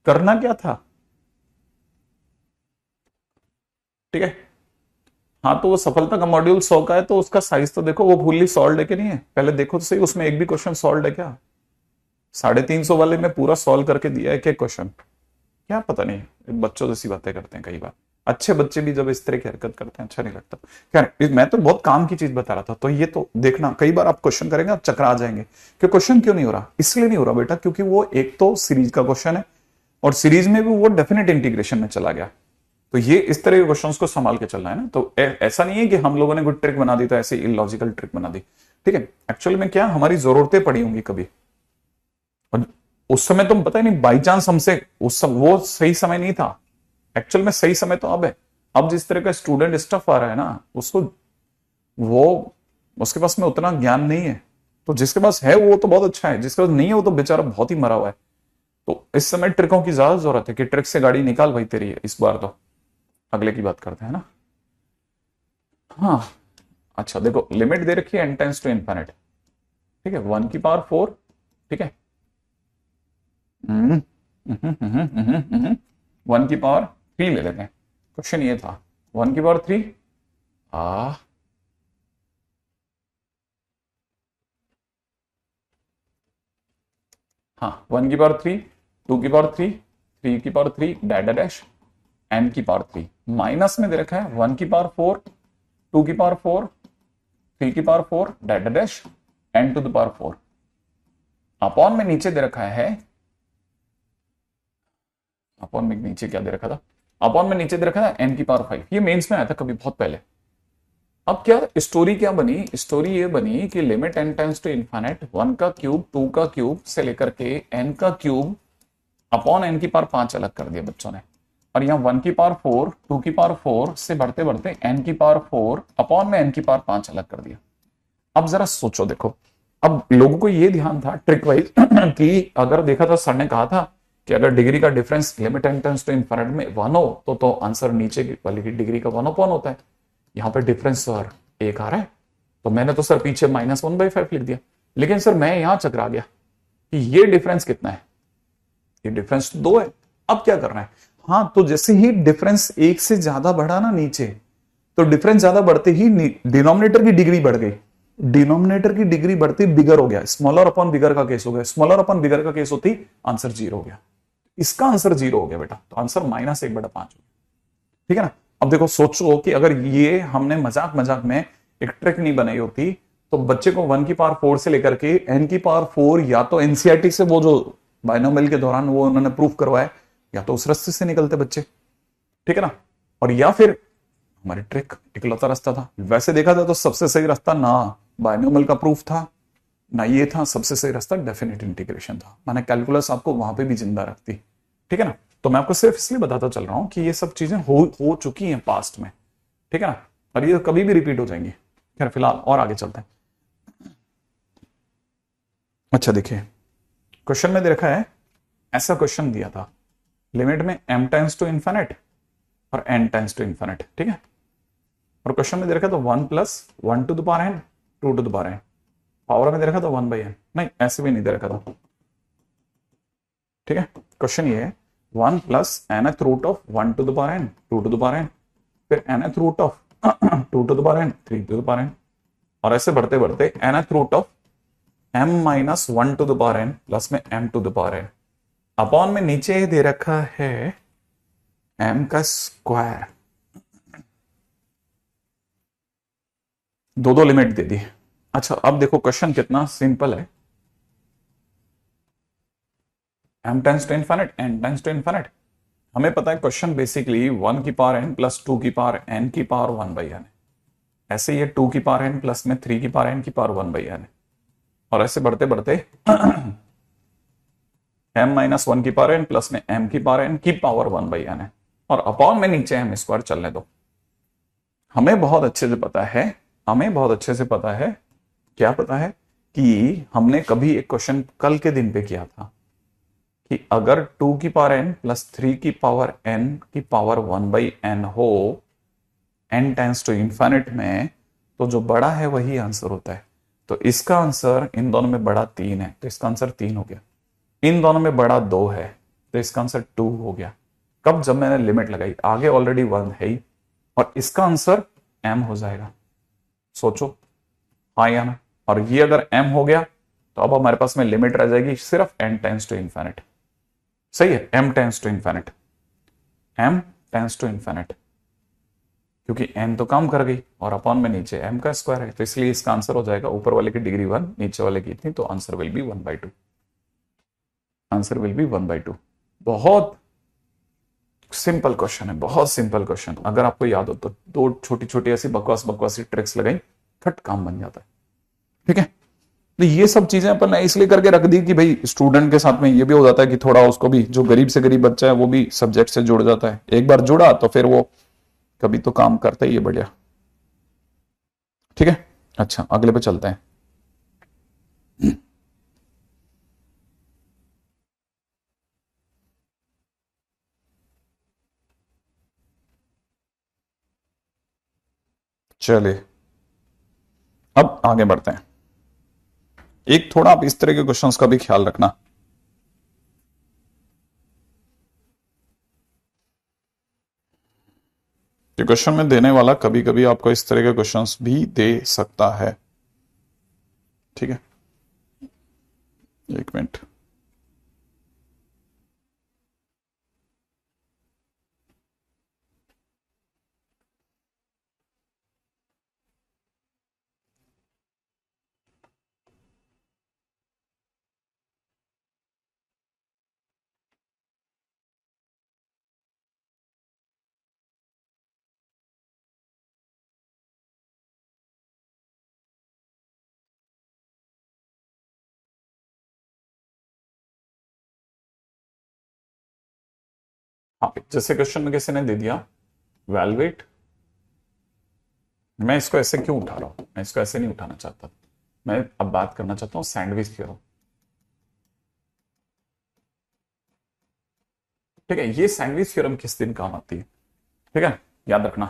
करना क्या था। ठीक है, हाँ तो वो सफलता का मॉड्यूल 100 का है, तो उसका साइज तो देखो, वो फुल्ली सॉल्व है कि नहीं है, पहले देखो तो सही, उसमें एक भी क्वेश्चन सॉल्व है क्या? 350 वाले में पूरा सॉल्व करके दिया है क्या क्वेश्चन? क्या पता नहीं, बच्चों जैसी बातें करते हैं कई बार, अच्छे बच्चे भी जब इस तरह की हरकत करते हैं अच्छा नहीं लगता। खैर, मैं तो बहुत काम की चीज बता रहा था, तो ये तो देखना, कई बार आप क्वेश्चन करेंगे आप चकरा जाएंगे कि क्वेश्चन क्यों नहीं हो रहा। इसलिए नहीं हो रहा बेटा, क्योंकि वो एक तो सीरीज का क्वेश्चन है और सीरीज में भी वो डेफिनेट इंटीग्रेशन में चला गया, तो ये इस तरह के क्वेश्चंस को संभाल के चलना है ना। तो ऐसा नहीं है कि हम लोगों ने कोई ट्रिक बना दी तो ऐसे इलॉजिकल ट्रिक बना दी। ठीक है, एक्चुअली में क्या, हमारी जरूरतें पड़ी होंगी कभी, और उस समय तो पता ही नहीं, बाई चांस हमसे वो सही समय नहीं था। एक्चुअल में सही समय तो अब है। अब जिस तरह का स्टूडेंट स्टफ आ रहा है ना, उसको वो उसके पास में उतना ज्ञान नहीं है, तो जिसके पास है वो तो बहुत अच्छा है, जिसके पास नहीं है वो तो बेचारा बहुत ही मरा हुआ है। तो इस समय ट्रिकों की ज्यादा जरूरत है कि ट्रिक से गाड़ी निकाल भाई तेरी, इस बार तो अगले की बात करते हैं ना। हाँ, अच्छा देखो, लिमिट दे रखी है n टेंस टू इनफिनिट। ठीक है, 1 की पावर 4। ठीक है, 1 की पावर 3 ले लेते हैं, क्वेश्चन ये था 1 की पावर 3। हाँ, 1 की पावर 3, 2 की पावर 3, 3 की पावर 3 डैश डैश, n की पावर 3, माइनस में दे रखा है 1 की पावर 4, 2 की पावर 4, 3 की power 4 dash dash, n to the power 4, upon में नीचे दे रखा है, अपॉन में नीचे क्या दे रखा था, अपॉन में नीचे दे रखा था n की पावर 5। ये मेंस में आया था कभी बहुत पहले। अब क्या स्टोरी क्या बनी, स्टोरी ये बनी कि limit n tends to infinite 1 का क्यूब 2 का क्यूब से लेकर के n का क्यूब अपॉन n की पावर 5 अलग कर दिया बच्चों ने, और यहाँ 1 की पावर 4, 2 की पावर 4 से बढ़ते बढ़ते n की पावर 4 अपॉन में n की पावर 5 अलग कर दिया। अब जरा सोचो, देखो अब लोगों को ये ध्यान था ट्रिक वाइज कि अगर देखा था, सर ने कहा था कि अगर डिग्री का difference limit n tends to infinite में 1 हो तो आंसर नीचे वाली की डिग्री का 1 अपॉन होता है। यहाँ पे डिफरेंस सर 1 आ रहा है, तो मैंने तो सर पीछे -1/5 लिख दिया, लेकिन सर मैं यहां चकरा गया कि ये डिफरेंस कितना है, ये डिफरेंस 2 है। अब क्या करना है, हाँ तो जैसे ही डिफरेंस 1 से ज्यादा बढ़ा ना नीचे, तो डिफरेंस ज्यादा बढ़ते ही डिनोमिनेटर की डिग्री बढ़ गई, डिनोमिनेटर की डिग्री बढ़ती बिगर हो गया, स्मॉलर अपॉन बिगर का केस हो गया, स्मॉलर अपॉन बिगर का केस होती आंसर 0 हो गया, इसका आंसर 0 हो गया बेटा, तो आंसर -1/5 हो गया। ठीक है ना। अब देखो सोचो कि अगर ये हमने मजाक मजाक में एक ट्रिक नहीं बनाई होती, तो बच्चे को 1 की पावर 4 से लेकर के n की पावर 4 या तो एनसीईआरटी से वो जो बायनोमियल के दौरान वो उन्होंने प्रूफ करवाया, या तो उस रास्ते से निकलते बच्चे। ठीक है ना, और या फिर हमारी ट्रिक इकलौता रास्ता था। वैसे देखा जाए तो सबसे सही रास्ता ना बायनोमियल का प्रूफ था ना ये था, सबसे सही रास्ता डेफिनेट इंटीग्रेशन था, माने कैलकुलस आपको वहां पे भी जिंदा रखती। ठीक है ना, तो मैं आपको सिर्फ इसलिए बताता चल रहा हूं कि ये सब चीजें हो चुकी हैं पास्ट में। ठीक है ना, और ये कभी भी रिपीट हो जाएंगे। खैर फिलहाल और आगे चलते हैं। अच्छा देखिए, क्वेश्चन में दे रखा है, ऐसा क्वेश्चन दिया था, लिमिट में m टेंस टू इन्फिनिट और n टेंस टू इन्फिनिट, ठीक है, और क्वेश्चन में दे रखा था 1 + 1 to the power n 2 to the power n, power में दे रखा था 1/n, नहीं ऐसे भी नहीं दे रखा था, ठीक है। क्वेश्चन ये है 1 + nth root of 1 to the power n 2 to the power n, फिर nth root of 2 to the power n 3 to the power n, और ऐसे बढ़ते बढ़ते nth root of m - 1 to the power n plus में m to the power n, upon में नीचे दे रखा है m का स्क्वायर, दो लिमिट दे दी। अच्छा अब देखो क्वेश्चन कितना सिंपल है, m tends to infinite n tends to infinite, हमें पता है क्वेश्चन बेसिकली 1 की पावर n प्लस 2 की पावर n की पावर 1/n है, ऐसे ये 2 की पावर n प्लस में 3 की पावर n की पावर 1/n है, और ऐसे बढ़ते बढ़ते m - 1 की पावर n प्लस में m की पावर n की पावर 1/n है, और अपॉन में नीचे m स्क्वायर चलने दो। हमें बहुत अच्छे से पता है, क्या पता है कि हमने कभी एक क्वेश्चन कल के दिन पे किया था कि अगर 2 की पावर n प्लस 3 की पावर n की पावर 1/n हो n टेंस टू इन्फिनिट में, तो जो बड़ा है वही आंसर होता है। तो इसका आंसर इन दोनों में बड़ा 3 है, तो इसका आंसर 3 हो गया। इन दोनों में बड़ा 2 है, तो इसका आंसर 2 हो गया। कब? जब मैंने लिमिट लगाई, आगे ऑलरेडी 1 है ही, और इसका आंसर m हो जाएगा। सोचो हाँ या ना, और ये अगर m हो गया तो अब हमारे पास में लिमिट रह जाएगी सिर्फ n टेंस टू इन्फिनिट। सही है, m tends to infinite, m tends to infinite, क्योंकि n तो काम कर गई और अपॉन में नीचे m का स्क्वायर है, तो इसलिए इसका आंसर हो जाएगा ऊपर वाले की डिग्री 1, नीचे वाले की इतनी, तो answer will B 1/2। Answer will B 1/2। बहुत सिंपल क्वेश्चन है, बहुत सिंपल क्वेश्चन। अगर आपको याद हो तो दो छोटी छोटी ऐसी बकवास ट्रिक्स लगाई, खट काम बन जाता है। ठीक है, तो ये सब चीजें अपन ने इसलिए करके रख दी कि भाई स्टूडेंट के साथ में ये भी हो जाता है कि थोड़ा उसको भी, जो गरीब से गरीब बच्चा है वो भी सब्जेक्ट से जुड़ जाता है। एक बार जुड़ा तो फिर वो कभी तो काम करता ही है बढ़िया। ठीक है, अच्छा अगले पे चलते हैं। चलिए अब आगे बढ़ते हैं। एक थोड़ा आप इस तरह के क्वेश्चंस का भी ख्याल रखना। कि क्वेश्चन में देने वाला कभी कभी आपको इस तरह के क्वेश्चंस भी दे सकता है। ठीक है, एक मिनट। हाँ, जैसे क्वेश्चन में किसी ने दे दिया वैल्यूएट, मैं इसको ऐसे क्यों उठा रहा हूं, मैं इसको ऐसे नहीं उठाना चाहता, मैं अब बात करना चाहता हूं सैंडविच थ्योरम। ठीक है, ये सैंडविच थ्योरम किस दिन काम आती है, ठीक है, याद रखना।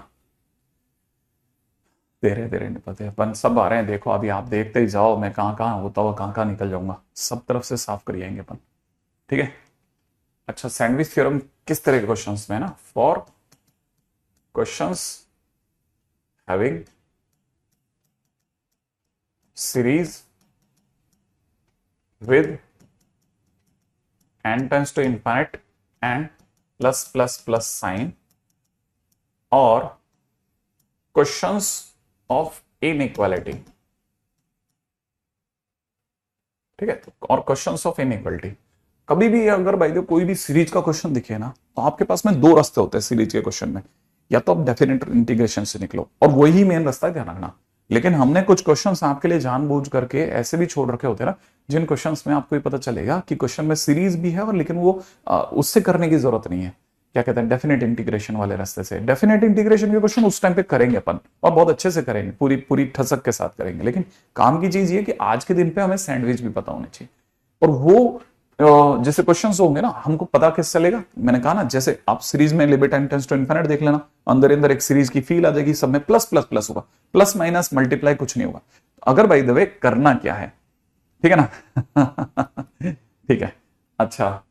धीरे धीरे निपलते अपन सब आ रहे हैं, देखो अभी आप देखते ही जाओ, मैं कहां कहां होता हुआ कहां कहां निकल जाऊंगा, सब तरफ से साफ कर आएंगे अपन। ठीक है, अच्छा सैंडविच थ्योरम किस तरह के क्वेश्चंस में है ना, for questions having series with n tends to infinite and plus plus plus sign, और क्वेश्चंस ऑफ इनइक्वालिटी। ठीक है, और क्वेश्चंस ऑफ इनइक्वालिटी। कभी भी अगर भाई कोई भी सीरीज का क्वेश्चन दिखे ना, तो आपके पास में दो रास्ते होते हैं सीरीज के क्वेश्चन में, या तो आप डेफिनेट इंटीग्रेशन से निकलो, और वही मेन रास्ता है, ध्यान रखना। लेकिन हमने कुछ क्वेश्चंस आपके लिए जानबूझ करके ऐसे भी छोड़ रखे होते हैं ना, जिन क्वेश्चंस में आपको ये पता चलेगा कि क्वेश्चन में सीरीज भी है, और लेकिन वो उससे करने की जरूरत नहीं है, क्या कहते हैं, डेफिनेट इंटीग्रेशन वाले रास्ते से। डेफिनेट इंटीग्रेशन के क्वेश्चन उस टाइम पे करेंगे अपन, और बहुत अच्छे से करेंगे, पूरी पूरी ठसक के साथ करेंगे। लेकिन काम की चीज ये कि आज के दिन पे हमें सैंडविच भी पता होने चाहिए। और वो जैसे क्वेश्चंस होंगे ना, हमको पता कैसे चलेगा, मैंने कहा ना, जैसे आप सीरीज में limit time tends to infinite देख लेना, अंदर अंदर एक सीरीज की फील आ जाएगी, सब में प्लस प्लस प्लस होगा, प्लस माइनस मल्टीप्लाई कुछ नहीं होगा। अगर बाय द वे करना क्या है, ठीक है ना ठीक है। अच्छा,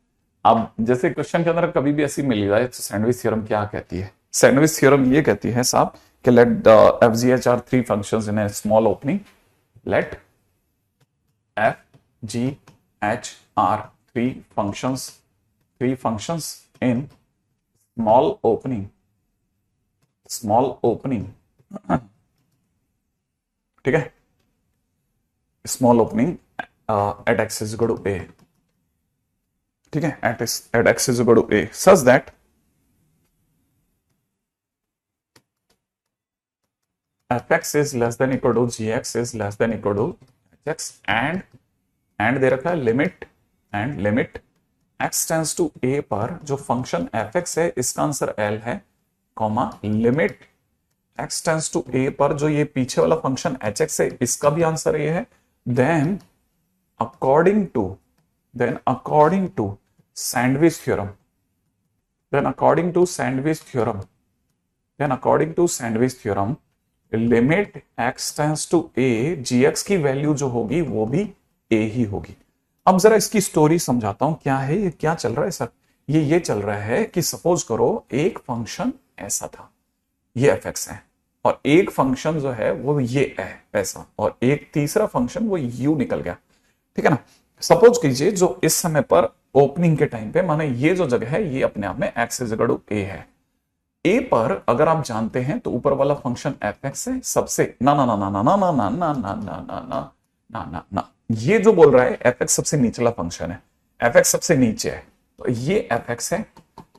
अब जैसे क्वेश्चन के अंदर कभी भी ऐसी मिल जाए तो सैंडविच थ्योरम क्या कहती है? सैंडविच थ्योरम ये कहती है साहब कि let f g h R three functions in a small opening, let f g h R three functions in small opening ठीक है, small opening at x is equal to a, ठीक है, at x is equal to a, such that fx is less than equal to gx is less than equal to hx and दे रखा है limit x tends to a पर जो function fx है इसका answer l है, comma limit x tends to a पर जो ये पीछे वाला फंक्शन hx है इसका भी आंसर ये है। Then according to sandwich theorem, limit x tends to a gx की वैल्यू जो होगी वो भी a ही होगी। अब जरा इसकी स्टोरी समझाता हूं, क्या है ये, क्या चल रहा है सर? ये चल रहा है कि सपोज करो एक फंक्शन ऐसा था, ये fx है, और एक फंक्शन जो है वो ये है ऐसा, और एक तीसरा फंक्शन वो u निकल गया, ठीक है ना। सपोज कीजिए जो इस समय पर ओपनिंग के टाइम पे माने ये जो जगह है ये अपने आप में x is equal to a है। ए पर अगर आप जानते हैं तो ऊपर वाला फंक्शन fx है, सबसे ना ना ना ना ना ना ना ना ना ना ना ना ना ना ना ना, ये जो बोल रहा है fx सबसे निचला फंक्शन है, fx सबसे नीचे है, तो ये fx है,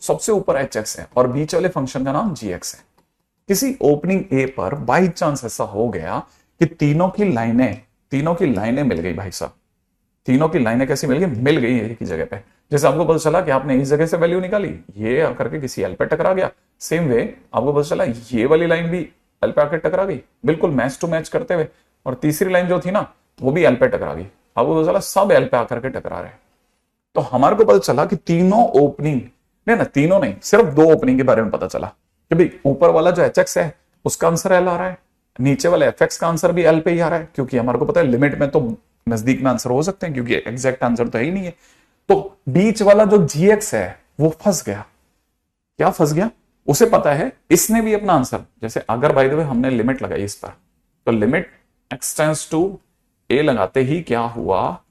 सबसे ऊपर hx है, और बीच वाले फंक्शन का नाम gx है। किसी ओपनिंग ए पर बाई चांस ऐसा हो गया कि तीनों की लाइनें मिल गई भाई साहब, तीनों की लाइनें कैसी मिल गई? मिल गई एक ही जगह पे। जैसे आपको पता चला कि आपने इस जगह से वैल्यू निकाली, ये आकर के किसी एल पे टकरा गया, सेम वे आपको पता चला ये वाली लाइन भी एल पे आकर टकरा गई, बिल्कुल मैच टू मैच करते हुए, और तीसरी लाइन जो थी ना वो भी एल पे टकरा गई, आपको पता चला सब एल पे आकर के टकरा रहे। तो हमारे को पता चला कि तीनों ओपनिंग, नहीं ना तीनों नहीं, सिर्फ दो ओपनिंग के बारे में पता चला कि भाई ऊपर वाला जो एच है उसका आंसर एल आ रहा है, नीचे वाले एफ का आंसर भी एल पे ही आ रहा है, क्योंकि हमारे को पता है लिमिट में तो नजदीक में आंसर हो सकते हैं क्योंकि एग्जैक्ट आंसर तो है ही नहीं है। तो बीच वाला जो gx है वो फंस गया। क्या फंस गया? उसे पता है, इसने भी अपना आंसर, जैसे अगर बाय द वे हमने लिमिट लगाई इस पर, तो limit x tends to a लगाते ही क्या हुआ,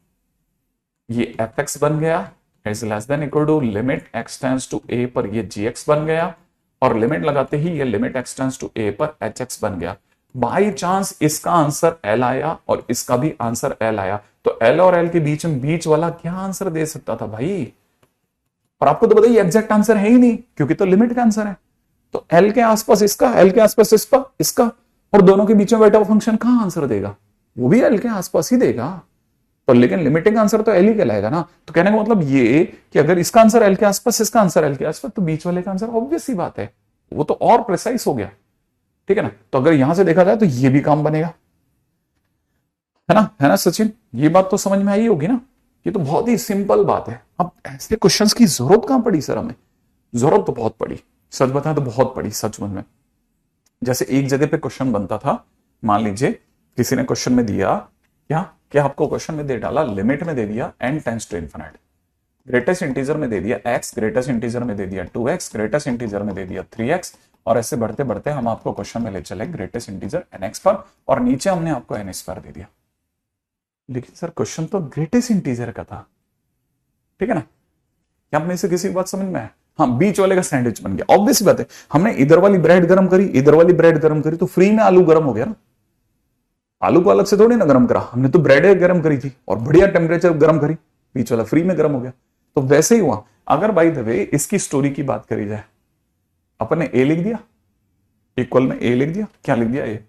ये fx बन गया is less than equal to limit x tends to a पर ये gx बन गया, और लिमिट लगाते ही ये limit x tends to a पर hx बन गया। बाई चांस इसका आंसर एल आया और इसका भी आंसर एल आया, तो एल और एल के बीच में बीच वाला क्या आंसर दे सकता था भाई? और आपको तो बताइए एग्जैक्ट आंसर है ही नहीं क्योंकि तो लिमिट का आंसर है, तो एल के आसपास इसका, एल के आसपास इसका, और दोनों के बीच में बैठा हुआ फंक्शन कहां आंसर देगा? वो भी एल के आसपास ही देगा, तो लेकिन लिमिटिंग आंसर तो एल ही कहलाएगा ना। तो कहने का मतलब ये कि अगर इसका आंसर एल के आसपास, इसका आंसर एल के आसपास, तो बीच वाले का आंसर ऑब्वियस सी बात है, वो तो और प्रिसाइज हो गया, ठीक है ना। तो अगर यहां से देखा जाए तो ये भी काम बनेगा, है ना सचिन? ये बात तो समझ में आई होगी ना, ये तो बहुत ही सिंपल बात है। अब ऐसे क्वेश्चंस की जरूरत कहां पड़ी सर हमें? जरूरत तो बहुत पड़ी, सच बताएं तो बहुत पड़ी सच में। जैसे एक जगह पे क्वेश्चन बनता था, मान लीजिए किसी ने क्वेश्चन में दिया क्या आपको क्वेश्चन में दे डाला, लिमिट में दे दिया n tends to infinite, greatest integer में दे दिया x, ग्रेटेस्ट इंटीजर में दे दिया 2x, ग्रेटेस्ट इंटीजर में दे दिया 3x, और ऐसे बढ़ते बढ़ते हम आपको क्वेश्चन में ले चले ग्रेटेस्ट इंटीजर nx पर, और नीचे हमने आपको n स्क्वायर दे दिया। लेकिन सर क्वेश्चन तो ग्रेटेस्ट इंटीजर का था, ठीक है ना। क्या आप में से किसी की बात समझ में है? हाँ, बीच वाले का सैंडविच बन गया, ऑब्वियस बात है। हमने इधर वाली ब्रेड गर्म करी, इधर वाली ब्रेड गर्म करी, तो फ्री में आलू गर्म हो गया ना। आलू को अलग से थोड़ी ना गर्म करा हमने, तो ब्रेड गर्म करी थी और बढ़िया टेम्परेचर गर्म करी, बीच वाला फ्री में गर्म हो गया। तो वैसे ही हुआ। अगर बाय द वे इसकी स्टोरी की बात करी जाए, अपन ने ए लिख दिया, इक्वल में ए लिख दिया, क्या लिख दिया? ए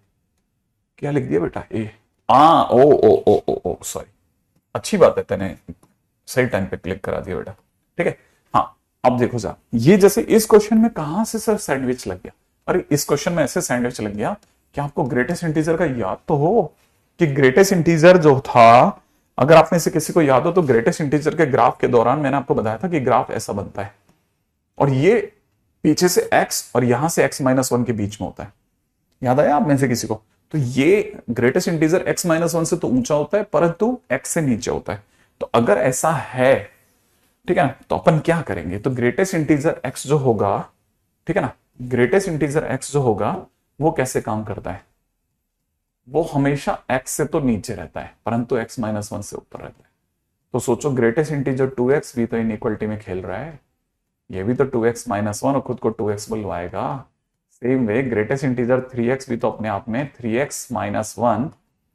क्या लिख दिया बेटा? ए ओ ओ ओ ओ ओ सॉरी, अच्छी बात है, तेने सही टाइम पे क्लिक करा दिया बेटा, ठीक है। हाँ, अब देखो जा, ये जैसे इस क्वेश्चन में कहां से सर सैंडविच लग गया, अरे इस क्वेश्चन में ऐसे सैंडविच लग गया कि आपको ग्रेटेस्ट इंटीजर का याद तो हो कि ग्रेटेस्ट इंटीजर जो था, अगर आप में से किसी को याद हो तो ग्रेटेस्ट इंटीजर के ग्राफ के दौरान मैंने आपको बताया था कि ग्राफ ऐसा बनता है और ये पीछे से x और यहां से x-1 के बीच में होता है। याद आया आप में से किसी को? तो ये ग्रेटेस्ट इंटीजर x-1 से तो ऊंचा होता है परंतु x से नीचे होता है। तो अगर ऐसा है, ठीक है ना, तो अपन क्या करेंगे, तो ग्रेटेस्ट इंटीजर x जो होगा, ठीक है ना, ग्रेटेस्ट इंटीजर x जो होगा वो कैसे काम करता है, वो हमेशा x से तो नीचे रहता है परंतु x-1 से ऊपर रहता है। तो सोचो ग्रेटेस्ट इंटीजर 2x भी तो इनइक्वालिटी में खेल रहा है, ये भी तो 2x-1 और खुद को 2x बुलवाएगा। Same way greatest integer 3x भी तो अपने आप में 3x-1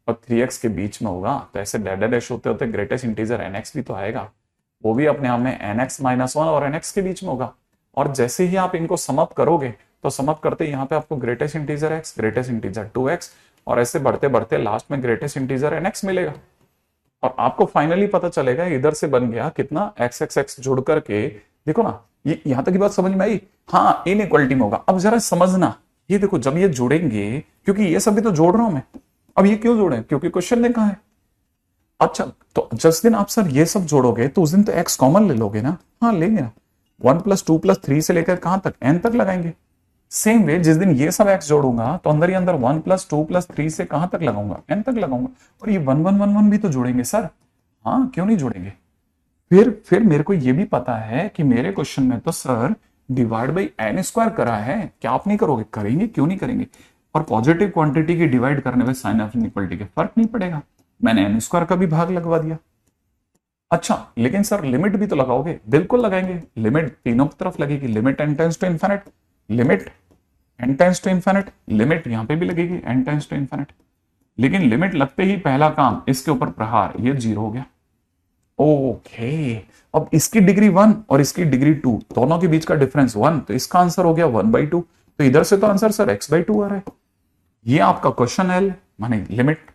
और 3x के बीच में होगा। तो ऐसे डैश डैश होते होते ग्रेटेस्ट इंटीजर nx भी तो आएगा, वो भी अपने आप में nx-1 और nx के बीच में होगा। और जैसे ही आप इनको समअप करोगे तो समअप करते यहाँ पे आपको greatest integer x, greatest integer 2x और ऐसे बढ़ते बढ़ते लास्ट में ग्रेटेस्ट इंटीजर nx मिलेगा। और आपको फाइनली पता चलेगा इधर से बन गया कितना x जुड़ करके, देखो ना, ये यहां तक की बात समझ में आई? हाँ, इनइक्वालिटी में होगा। अब जरा समझना, ये देखो जब ये जुड़ेंगे, क्योंकि ये सभी तो जोड़ रहा हूं मैं, अब ये क्यों जोड़े, क्योंकि क्वेश्चन ने कहा है। अच्छा, तो जिस दिन आप सर ये सब जोड़ोगे तो उस दिन तो x कॉमन ले लोगे ना? हाँ लेंगे ना, 1 + 2 + 3 से लेकर कहां तक, n तक लगाएंगे। सेम वे जिस दिन ये सब x जोड़ूंगा तो अंदर ही अंदर 1 + 2 + 3 से कहां तक लगाऊंगा, n तक लगाऊंगा। और ये 1 1 1 1 भी तो जोड़ेंगे सर, हाँ क्यों नहीं जोड़ेंगे। फिर मेरे को ये भी पता है कि मेरे क्वेश्चन में तो सर डिवाइड बाई n² करा है, क्या आप नहीं करोगे? करेंगे, क्यों नहीं करेंगे। और पॉजिटिव क्वांटिटी की डिवाइड करने में साइन ऑफ इनइक्वालिटी के फर्क नहीं पड़ेगा, मैंने n² का भी भाग लगवा दिया। अच्छा लेकिन सर लिमिट भी तो लगाओगे? बिल्कुल लगाएंगे, लिमिट तीनों तरफ लगेगी, limit n tends to infinite, limit n tends to infinite, limit यहां पे भी लगेगी n टेंड्स टू इनफिनिट। लेकिन लिमिट लगते ही पहला काम, इसके ऊपर प्रहार, ये 0 हो गया। ओके, अब इसकी डिग्री 1 और इसकी डिग्री 2, दोनों के बीच का डिफरेंस 1, तो इसका आंसर हो गया 1/2। तो इधर से तो आंसर सर x/2 आ रहा है। ये आपका क्वेश्चन है, माने लिमिट।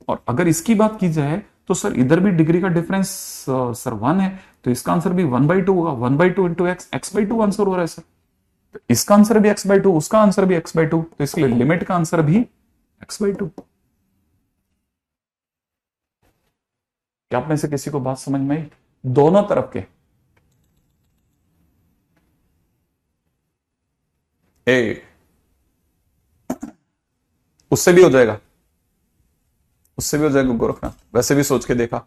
और अगर इसकी बात की जाए तो सर इधर भी डिग्री का डिफरेंस सर 1 है, तो इसका आंसर भी 1/2 होगा, 1/2 × x, x/2 आंसर हो रहा है सर। तो इसका आंसर भी x/2, उसका आंसर भी x/2, तो इसलिए लिमिट का आंसर भी x/2। क्या आप में से किसी को बात समझ में आई? दोनों तरफ के ए, उससे भी हो जाएगा, उससे भी हो जाएगा गोरखनाथ, वैसे भी सोच के देखा,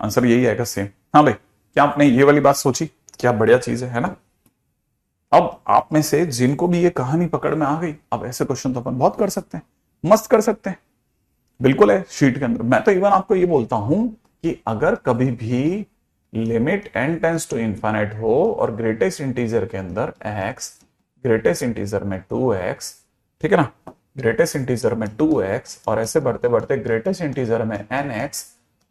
आंसर यही आएगा सेम। हाँ भाई, क्या आपने ये वाली बात सोची? क्या बढ़िया चीज है ना। अब आप में से जिनको भी ये कहानी पकड़ में आ गई, अब ऐसे क्वेश्चन तो अपन बहुत कर सकते हैं, मस्त कर सकते हैं, बिल्कुल है शीट के अंदर। मैं तो इवन आपको ये बोलता हूं कि अगर कभी भी limit n tends to infinite हो और ग्रेटेस्ट इंटीजर के अंदर x, ग्रेटेस्ट इंटीजर में 2x, ठीक है ना, ग्रेटेस्ट इंटीजर में 2x और ऐसे बढ़ते बढ़ते ग्रेटेस्ट इंटीजर में nx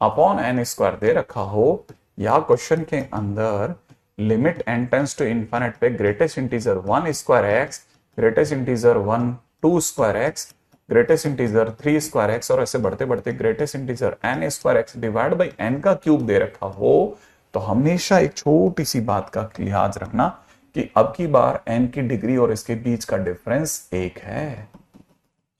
अपॉन n² दे रखा हो, या क्वेश्चन के अंदर limit n tends to infinite पे greatest integer 1² x, greatest integer 1 2² x, greatest integer 3² x और ऐसे बढ़ते बढ़ते greatest integer n² x divide by n का क्यूब दे रखा हो, तो हमेशा एक छोटी सी बात का लिहाज रखना कि अब की बार n की डिग्री और इसके बीच का डिफरेंस 1 है।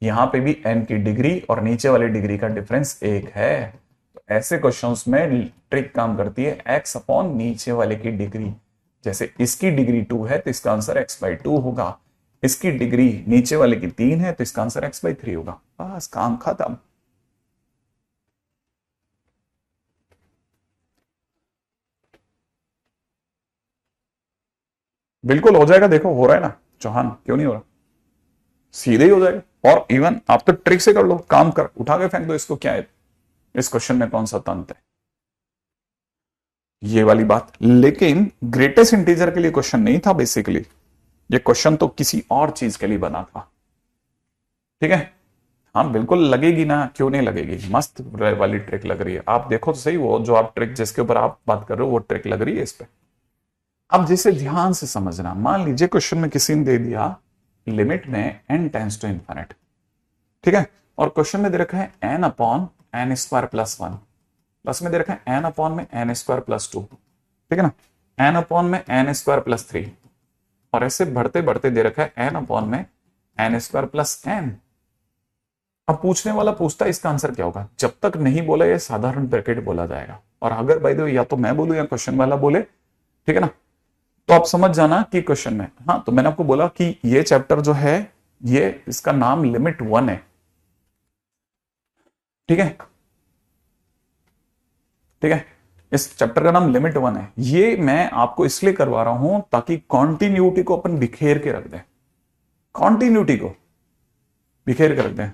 यहां पे भी n की डिग्री और नीचे वाली डिग्री का डिफरेंस 1 है। तो ऐसे क्वेश्चंस में ट्रिक काम करती है x अपॉन नीचे वाले की डिग्री। जैसे इसकी डिग्री 2 है तो इसका आंसर x/2 होगा, इसकी डिग्री नीचे वाले की 3 है तो इसका आंसर x/3 होगा। बस काम खत्म। बिल्कुल हो जाएगा, देखो हो रहा है ना चौहान, क्यों नहीं हो रहा, सीधे ही हो जाएगा। और इवन आप तो ट्रिक से कर लो, काम कर उठा के फेंक दो इसको, क्या है इस क्वेश्चन में कौन सा तंत्र है, ये वाली बात। लेकिन ग्रेटेस्ट इंटीजर के लिए क्वेश्चन नहीं था, बेसिकली ये क्वेश्चन तो किसी और चीज के लिए बना था, ठीक है। हाँ बिल्कुल लगेगी ना, क्यों नहीं लगेगी, मस्त वाली ट्रिक लग रही है। आप देखो तो सही, वो जो आप ट्रिक जिसके ऊपर आप बात कर रहे हो वो ट्रिक लग रही है इस पे। अब जिसे ध्यान से समझना, मान लीजिए क्वेश्चन में किसी ने दे दिया लिमिट में n टेंड्स टू इनफिनिट, ठीक है, और क्वेश्चन में दे रखा है n अपॉन n² + 1, प्लस में दे रखा है n अपॉन में n² + 2, ठीक है ना, एन अपॉन में एन स्क्वायर प्लस 3, और ऐसे बढ़ते बढ़ते दे रखा है एन अपॉन में एन स्क्वायर प्लस एन। अब पूछने वाला पूछता है इसका आंसर क्या होगा। जब तक नहीं बोला ये साधारण ब्रैकेट बोला जाएगा, और अगर बाय द वे या तो मैं बोलूं या क्वेश्चन वाला बोले, ठीक है ना, तो आप समझ जाना कि क्वेश्चन में। हाँ, तो मैंने आपको बोला कि ये चैप्टर जो है ये इसका नाम लिमिट 1 है, ठीक है, ठीक है, इस चैप्टर का नाम लिमिट 1 है। ये मैं आपको इसलिए करवा रहा हूं ताकि कॉन्टिन्यूटी को अपन बिखेर के रख दें, कॉन्टिन्यूटी को बिखेर के रख दें।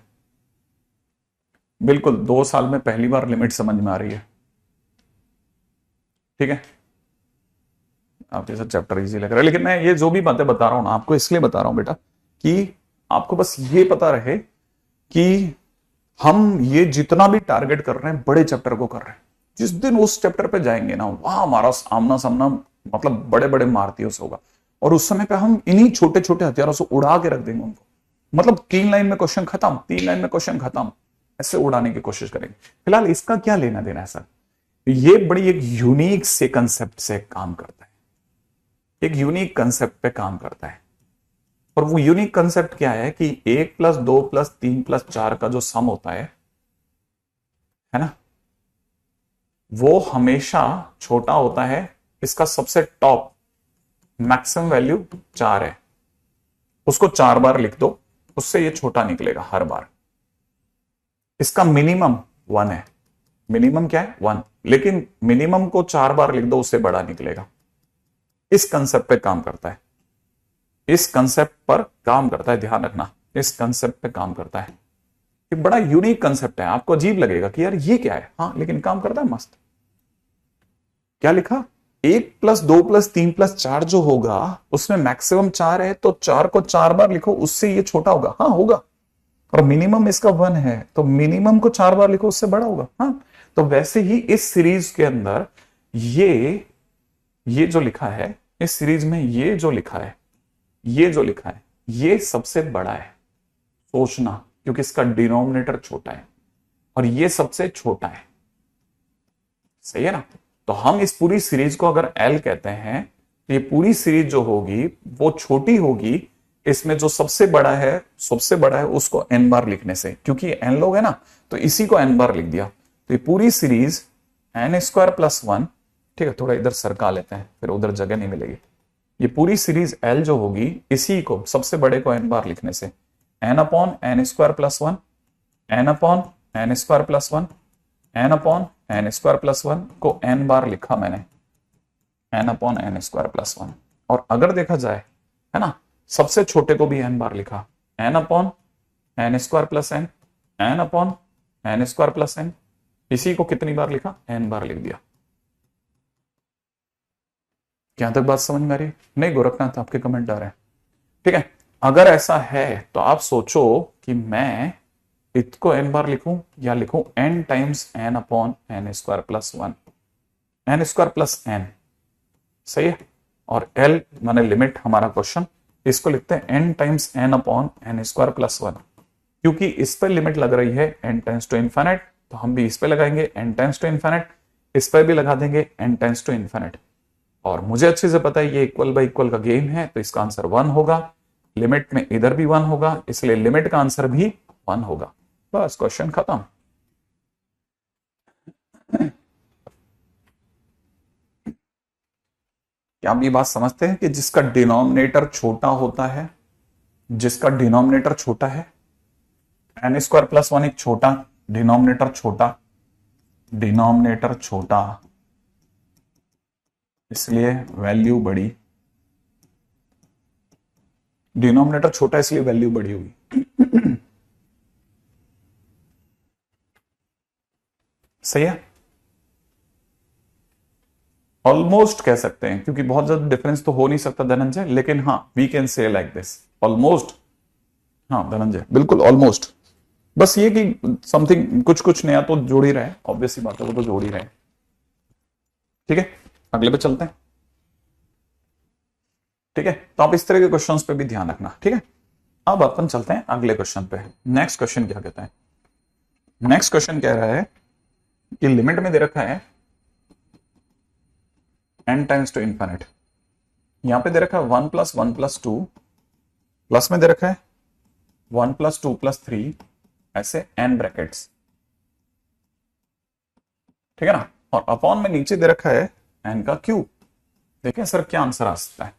बिल्कुल 2 साल में पहली बार लिमिट समझ में आ रही है, ठीक है, आप जैसा चैप्टर इजी लग रहा है, लेकिन मैं ये जो भी बातें बता रहा हूं ना आपको इसलिए बता रहा हूं बेटा कि आपको बस ये पता रहे कि हम ये जितना भी टारगेट कर रहे हैं बड़े चैप्टर को कर रहे हैं। जिस दिन उस चैप्टर पे जाएंगे ना वहां हमारा आमना सामना मतलब बड़े बड़े मारतियों से होगा, और उस समय पे हम इन्हीं छोटे छोटे हथियारों से उड़ा के रख देंगे उनको। मतलब 3 लाइन में क्वेश्चन खत्म, 3 लाइन में क्वेश्चन खत्म, ऐसे उड़ाने की कोशिश करेंगे। फिलहाल इसका क्या लेना देना है सर, ये बड़ी एक यूनिक से कंसेप्ट से काम करता है, एक यूनिक कंसेप्ट पे काम करता है। और वो यूनिक कंसेप्ट क्या है कि 1 + 2 + 3 + 4 का जो सम होता है ना, वो हमेशा छोटा होता है। इसका सबसे टॉप मैक्सिमम वैल्यू 4 है, उसको 4 बार लिख दो, उससे ये छोटा निकलेगा हर बार। इसका मिनिमम 1 है, मिनिमम क्या है 1, लेकिन मिनिमम को 4 बार लिख दो उससे बड़ा निकलेगा। इस कंसेप्ट पे काम करता है, इस कंसेप्ट पर काम करता है, ध्यान रखना, इस कंसेप्ट पे काम करता है। ये बड़ा यूनिक कंसेप्ट है, आपको अजीब लगेगा कि यार ये क्या है, हाँ लेकिन काम करता है मस्त। क्या लिखा, 1 + 2 + 3 + 4 जो होगा उसमें मैक्सिमम 4 है, तो 4 को 4 बार लिखो उससे ये छोटा होगा, हाँ होगा। और मिनिमम इसका 1 है, तो मिनिमम को 4 बार लिखो उससे बड़ा होगा, हाँ। तो वैसे ही इस सीरीज के अंदर ये जो लिखा है, इस सीरीज में ये जो लिखा है, ये जो लिखा है ये सबसे बड़ा है, सोचना, क्योंकि इसका डिनोमिनेटर छोटा है और ये सबसे छोटा है, सही है ना। तो हम इस पूरी सीरीज को अगर एल कहते हैं तो ये पूरी सीरीज जो होगी वो छोटी होगी, इसमें जो सबसे बड़ा है उसको n बार लिखने से, क्योंकि n लोग है ना तो इसी को n बार लिख दिया। तो ये पूरी सीरीज n² + 1, ठीक है, थोड़ा इधर सरका लेते हैं फिर उधर जगह नहीं मिलेगी। ये पूरी सीरीज L जो होगी इसी को सबसे बड़े को n बार लिखने से n/n² + 1, n/n² + 1, n/n² + 1 को n बार लिखा मैंने, n/n² + 1। और अगर देखा जाए है ना, सबसे छोटे को भी n बार लिखा, n/n² + n, n/n² + n, इसी को कितनी बार लिखा, n बार लिख दिया। क्या तक बात समझ में आ रही है? नहीं गोरखनाथ आपके कमेंट आ रहे हैं, ठीक है। अगर ऐसा है तो आप सोचो कि मैं इसको n बार लिखूं या लिखूं n × n/n² + 1, n² + n, सही है। और l माने लिमिट हमारा क्वेश्चन, इसको लिखते हैं n × n/n² + 1, क्योंकि इस पर लिमिट लग रही है n टेंड्स टू इनफिनिट, तो हम भी इस पे लगाएंगे n टेंड्स टू इनफिनिट, इस पर भी लगा देंगे n टेंड्स टू इनफिनिट। और मुझे अच्छे से पता है ये इक्वल बाय इक्वल का गेम है, तो इसका आंसर 1 होगा, लिमिट में इधर भी 1 होगा, इसलिए लिमिट का आंसर भी 1 होगा। बस क्वेश्चन खत्म। क्या आप ये बात समझते हैं कि जिसका डिनोमिनेटर छोटा होता है, जिसका डिनोमिनेटर छोटा है, n² + 1 एक छोटा डिनोमिनेटर, छोटा इसलिए वैल्यू बड़ी, डिनोमिनेटर छोटा इसलिए वैल्यू बड़ी होगी, सही है। ऑलमोस्ट कह सकते हैं, क्योंकि बहुत ज्यादा डिफरेंस तो हो नहीं सकता धनंजय, लेकिन हाँ we can say like this, almost. हाँ धनंजय बिल्कुल ऑलमोस्ट, बस ये कि समथिंग कुछ नया तो जोड़ ही रहे हैं, ऑब्वियस सी बात है वो तो जोड़ ही रहे हैं, ठीक है। अगले पे चलते हैं, ठीक है। तो आप इस तरह के क्वेश्चंस पे भी ध्यान रखना, ठीक है। अब अपन चलते हैं अगले क्वेश्चन पे। नेक्स्ट क्वेश्चन क्या कहता है, नेक्स्ट क्वेश्चन कह रहा है कि लिमिट में दे रखा है एन टाइम्स टू इन्फिनिट। यहां पे दे रखा है 1 + 1 + 2, प्लस में दे रखा है 1 + 2 + 3, ऐसे एन ब्रैकेट्स, ठीक है ना। और अपॉन में नीचे दे रखा है एन का क्यूब। देखें सर क्या आंसर आ सकता है।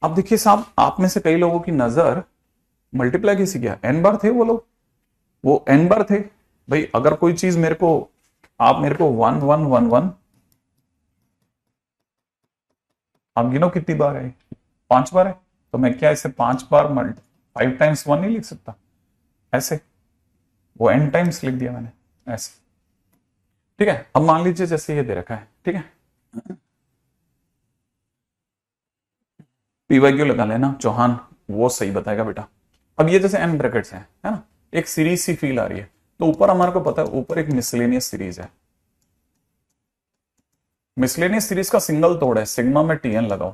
अब देखिए साहब, आप में से कई लोगों की नजर मल्टीप्लाई किसी किया, एन बार थे वो लोग, वो एन बार थे। भाई अगर कोई चीज मेरे को, आप मेरे को 1 1 1 1, आप गिनो कितनी बार है, 5 बार है, तो मैं क्या इसे 5 बार 5 × 1 नहीं लिख सकता ऐसे, वो एन टाइम्स लिख दिया मैंने ऐसे, ठीक है। अब मान लीजिए जैसे ये दे रखा है, ठीक है, PYQ लगा लेना चौहान, वो सही बताएगा बेटा। अब ये जैसे एन ब्रैकेट्स है ना, एक सीरीज सी फील आ रही है, तो ऊपर हमारे को पता है ऊपर एक मिसलेनियस सीरीज है। मिसलेनियस सीरीज का सिंगल तोड़ है, सिग्मा में TN लगाओ,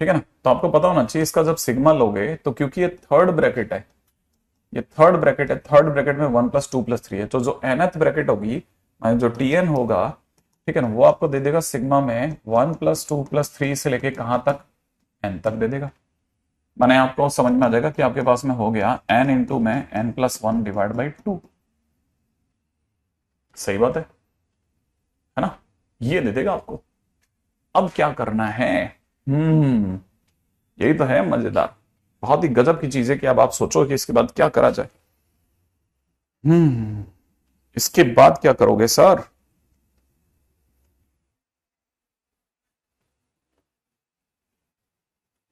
ठीक है ना। तो आपको पता होना चाहिए इसका जब सिग्मा लोगे तो, क्योंकि ये थर्ड ब्रैकेट है, ये थर्ड ब्रैकेट है, थर्ड ब्रैकेट में 1 + 2 + 3 है, तो जो nth ब्रैकेट होगी जो TN होगा, ठीक है ना, वो आपको दे देगा सिग्मा में 1 + 2 + 3 से लेके कहां तक, n तक दे देगा। माने आपको समझ में आ जाएगा कि आपके पास में हो गया n इंटू में n+1/2, सही बात है ना, ये दे देगा आपको। अब क्या करना है, यही तो है मजेदार, बहुत ही गजब की चीज है कि अब आप सोचो कि इसके बाद क्या करा जाए। इसके बाद क्या करोगे सर,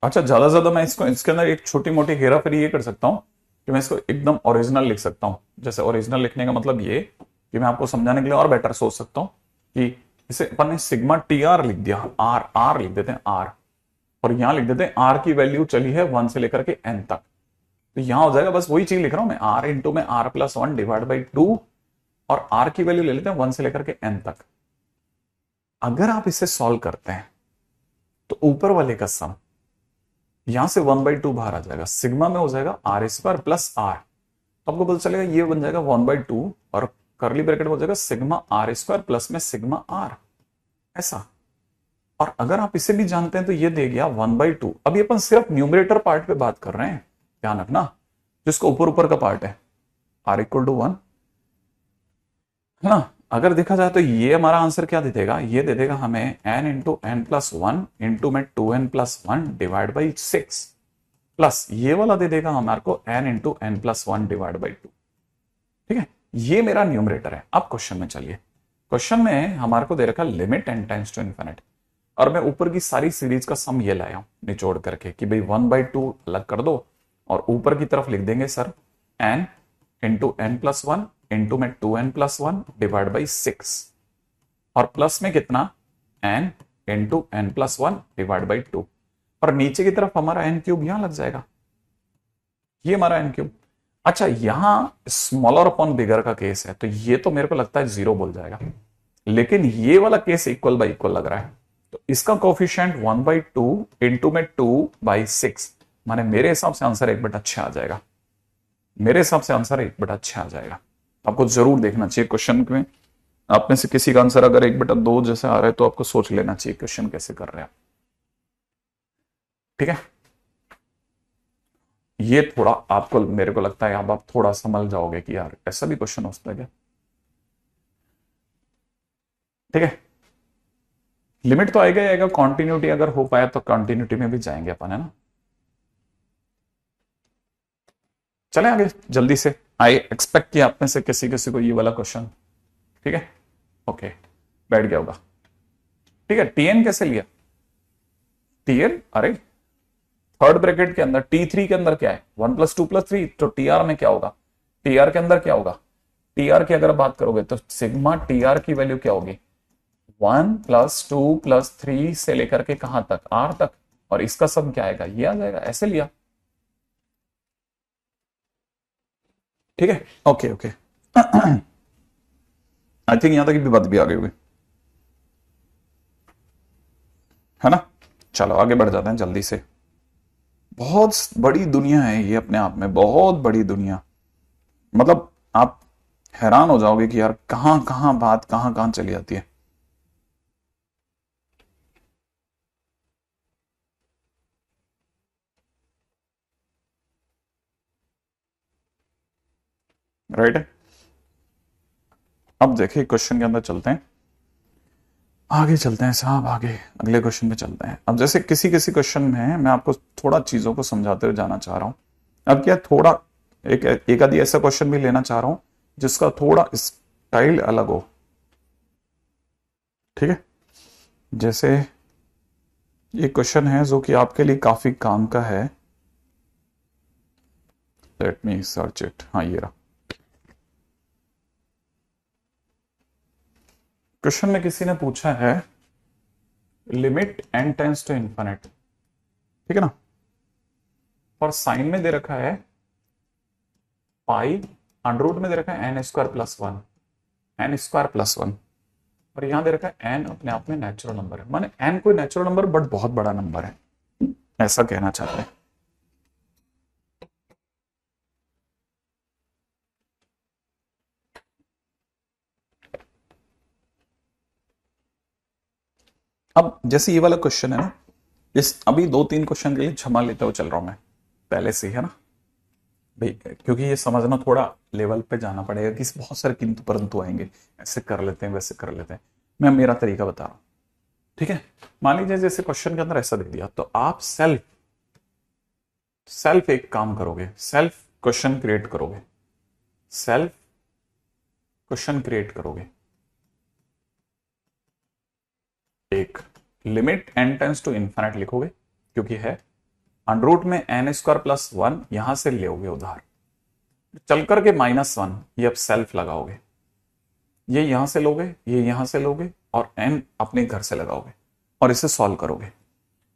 अच्छा ज्यादा ज्यादा मैं इसको, इसके अंदर एक छोटी मोटी हेरा फेरी ये कर सकता हूं कि मैं इसको एकदम ओरिजिनल लिख सकता हूं। जैसे ओरिजिनल लिखने का मतलब ये कि मैं आपको समझाने के लिए और बेटर सोच सकता हूं कि इसे अपन ने सिग्मा TR लिख दिया, आर आर लिख देते हैं आर, और यहां लिख देते हैं आर की वैल्यू चली है 1 से लेकर के n तक, तो यहां हो जाएगा बस वही चीज लिख रहा हूं मैं, r इंटू में r+1/2, और r की वैल्यू ले लेते हैं 1 से लेकर के n तक। अगर आप इसे सॉल्व करते हैं तो ऊपर वाले का सम यहां से 1/2 बाहर आ जाएगा, सिग्मा में हो जाएगा r² + r, तो आपको पता चलेगा ये बन जाएगा 1/2, और करली ब्रैकेट में हो जाएगा सिग्मा r² प्लस में सिग्मा r, ऐसा। और अगर आप इसे भी जानते हैं तो ये दे गया 1/2। अभी अपन सिर्फ न्यूमरेटर पार्ट पे बात कर रहे हैं, ध्यान रखना, जिसको ऊपर ऊपर का पार्ट है, r = 1 है ना। अगर देखा जाए तो ये हमारा आंसर क्या दे देगा, ये दे देगा हमें n इंटू n+1 इंटू में 2n+1/6, प्लस ये वाला दे देगा हमारे को n इंटू n+1/2, ठीक है। ये मेरा न्यूमरेटर है। अब क्वेश्चन में चलिए, क्वेश्चन में हमारे को दे रखा limit n times to infinite, और मैं ऊपर की सारी सीरीज का सम ये लाया हूं निचोड़ करके कि भाई 1/2 अलग कर दो, और ऊपर की तरफ लिख देंगे sir n into n+1 into में 2n+1/6, और प्लस में कितना n इंटू n+1/2, और नीचे की तरफ हमारा n³ यहां लग जाएगा, ये हमारा n³। अच्छा यहां स्मॉलर अपॉन बिगर का केस है, तो ये तो मेरे को लगता है 0 बोल जाएगा, लेकिन ये वाला केस इक्वल बाई इक्वल लग रहा है, तो इसका कोफिशिएंट 1/2 इंटू में 2/6, माने मेरे हिसाब से आंसर 1/6 आ जाएगा, मेरे हिसाब से आंसर 1/6 आ जाएगा। आपको जरूर देखना चाहिए क्वेश्चन में, आप में से किसी का आंसर अगर 1/2 जैसे आ रहा है तो आपको सोच लेना चाहिए क्वेश्चन कैसे कर रहे हैं, ठीक है। ये थोड़ा आपको, मेरे को लगता है अब आप थोड़ा समझ जाओगे कि यार ऐसा भी क्वेश्चन हो सकता है क्या, ठीक है। लिमिट तो आएगा ही आएगा, कॉन्टिन्यूटी अगर हो पाया तो कॉन्टिन्यूटी में भी जाएंगे अपन, है ना। चले आगे जल्दी से, आई एक्सपेक्ट कि आप में से किसी किसी को ये वाला क्वेश्चन, ठीक है, ओके बैठ गया होगा, ठीक है। TN कैसे लिया, TN अरे थर्ड ब्रैकेट के अंदर T3 के अंदर क्या है 1 + 2 + 3, तो TR में क्या होगा, TR के अंदर क्या होगा, TR की अगर बात करोगे तो सिग्मा TR की वैल्यू क्या होगी 1 + 2 + 3 से लेकर के कहां तक, R तक, और इसका सम क्या आएगा, ये आ जाएगा, ऐसे लिया, ठीक है, ओके ओके। आई थिंक यहां तक की बात भी आ गई होगी, है ना। चलो आगे बढ़ जाते हैं जल्दी से। बहुत बड़ी दुनिया है ये अपने आप में, बहुत बड़ी दुनिया, मतलब आप हैरान हो जाओगे कि यार कहां कहां बात कहां कहां चली जाती है। राइट है। अब देखिए क्वेश्चन के अंदर चलते हैं, आगे चलते हैं साहब, आगे अगले क्वेश्चन में चलते हैं। अब जैसे किसी किसी क्वेश्चन में मैं आपको थोड़ा चीजों को समझाते हुए जाना चाह रहा हूं। अब क्या थोड़ा एक आदि ऐसा क्वेश्चन भी लेना चाह रहा हूं जिसका थोड़ा स्टाइल अलग हो। ठीक है, जैसे ये क्वेश्चन है जो कि आपके लिए काफी काम का है। Let me search it. हाँ ये रहा। क्वेश्चन में किसी ने पूछा है limit n tends to infinite, ठीक है ना, और साइन में दे रखा है पाई, अंडर रूट में दे रखा है n square plus one, n square plus one, और यहां दे रखा है एन अपने आप में नेचुरल नंबर है, माने एन कोई नेचुरल नंबर बट बहुत बड़ा नंबर है, ऐसा कहना चाहते हैं। अब जैसे ये वाला क्वेश्चन है ना, इस अभी दो तीन क्वेश्चन के लिए क्षमा लेते हुए चल रहा हूं मैं पहले से ही, है ना भाई, क्योंकि ये समझना थोड़ा लेवल पे जाना पड़ेगा कि बहुत सारे किंतु परंतु आएंगे, ऐसे कर लेते हैं वैसे कर लेते हैं, मैं मेरा तरीका बता रहा हूं। ठीक है, मान लीजिए जैसे क्वेश्चन के अंदर ऐसा दे दिया तो आप सेल्फ सेल्फ एक काम करोगे, सेल्फ क्वेश्चन क्रिएट करोगे, सेल्फ क्वेश्चन क्रिएट करोगे। एक limit n tends to infinite लिखोगे क्योंकि है अंडर रूट में एन स्क्वायर प्लस वन, यहां से लोगे उधार, चल करके माइनस वन, ये अब सेल्फ लगाओगे, ये यहां से लोगे, ये यहां से लोगे, और एन अपने घर से लगाओगे और इसे सॉल्व करोगे।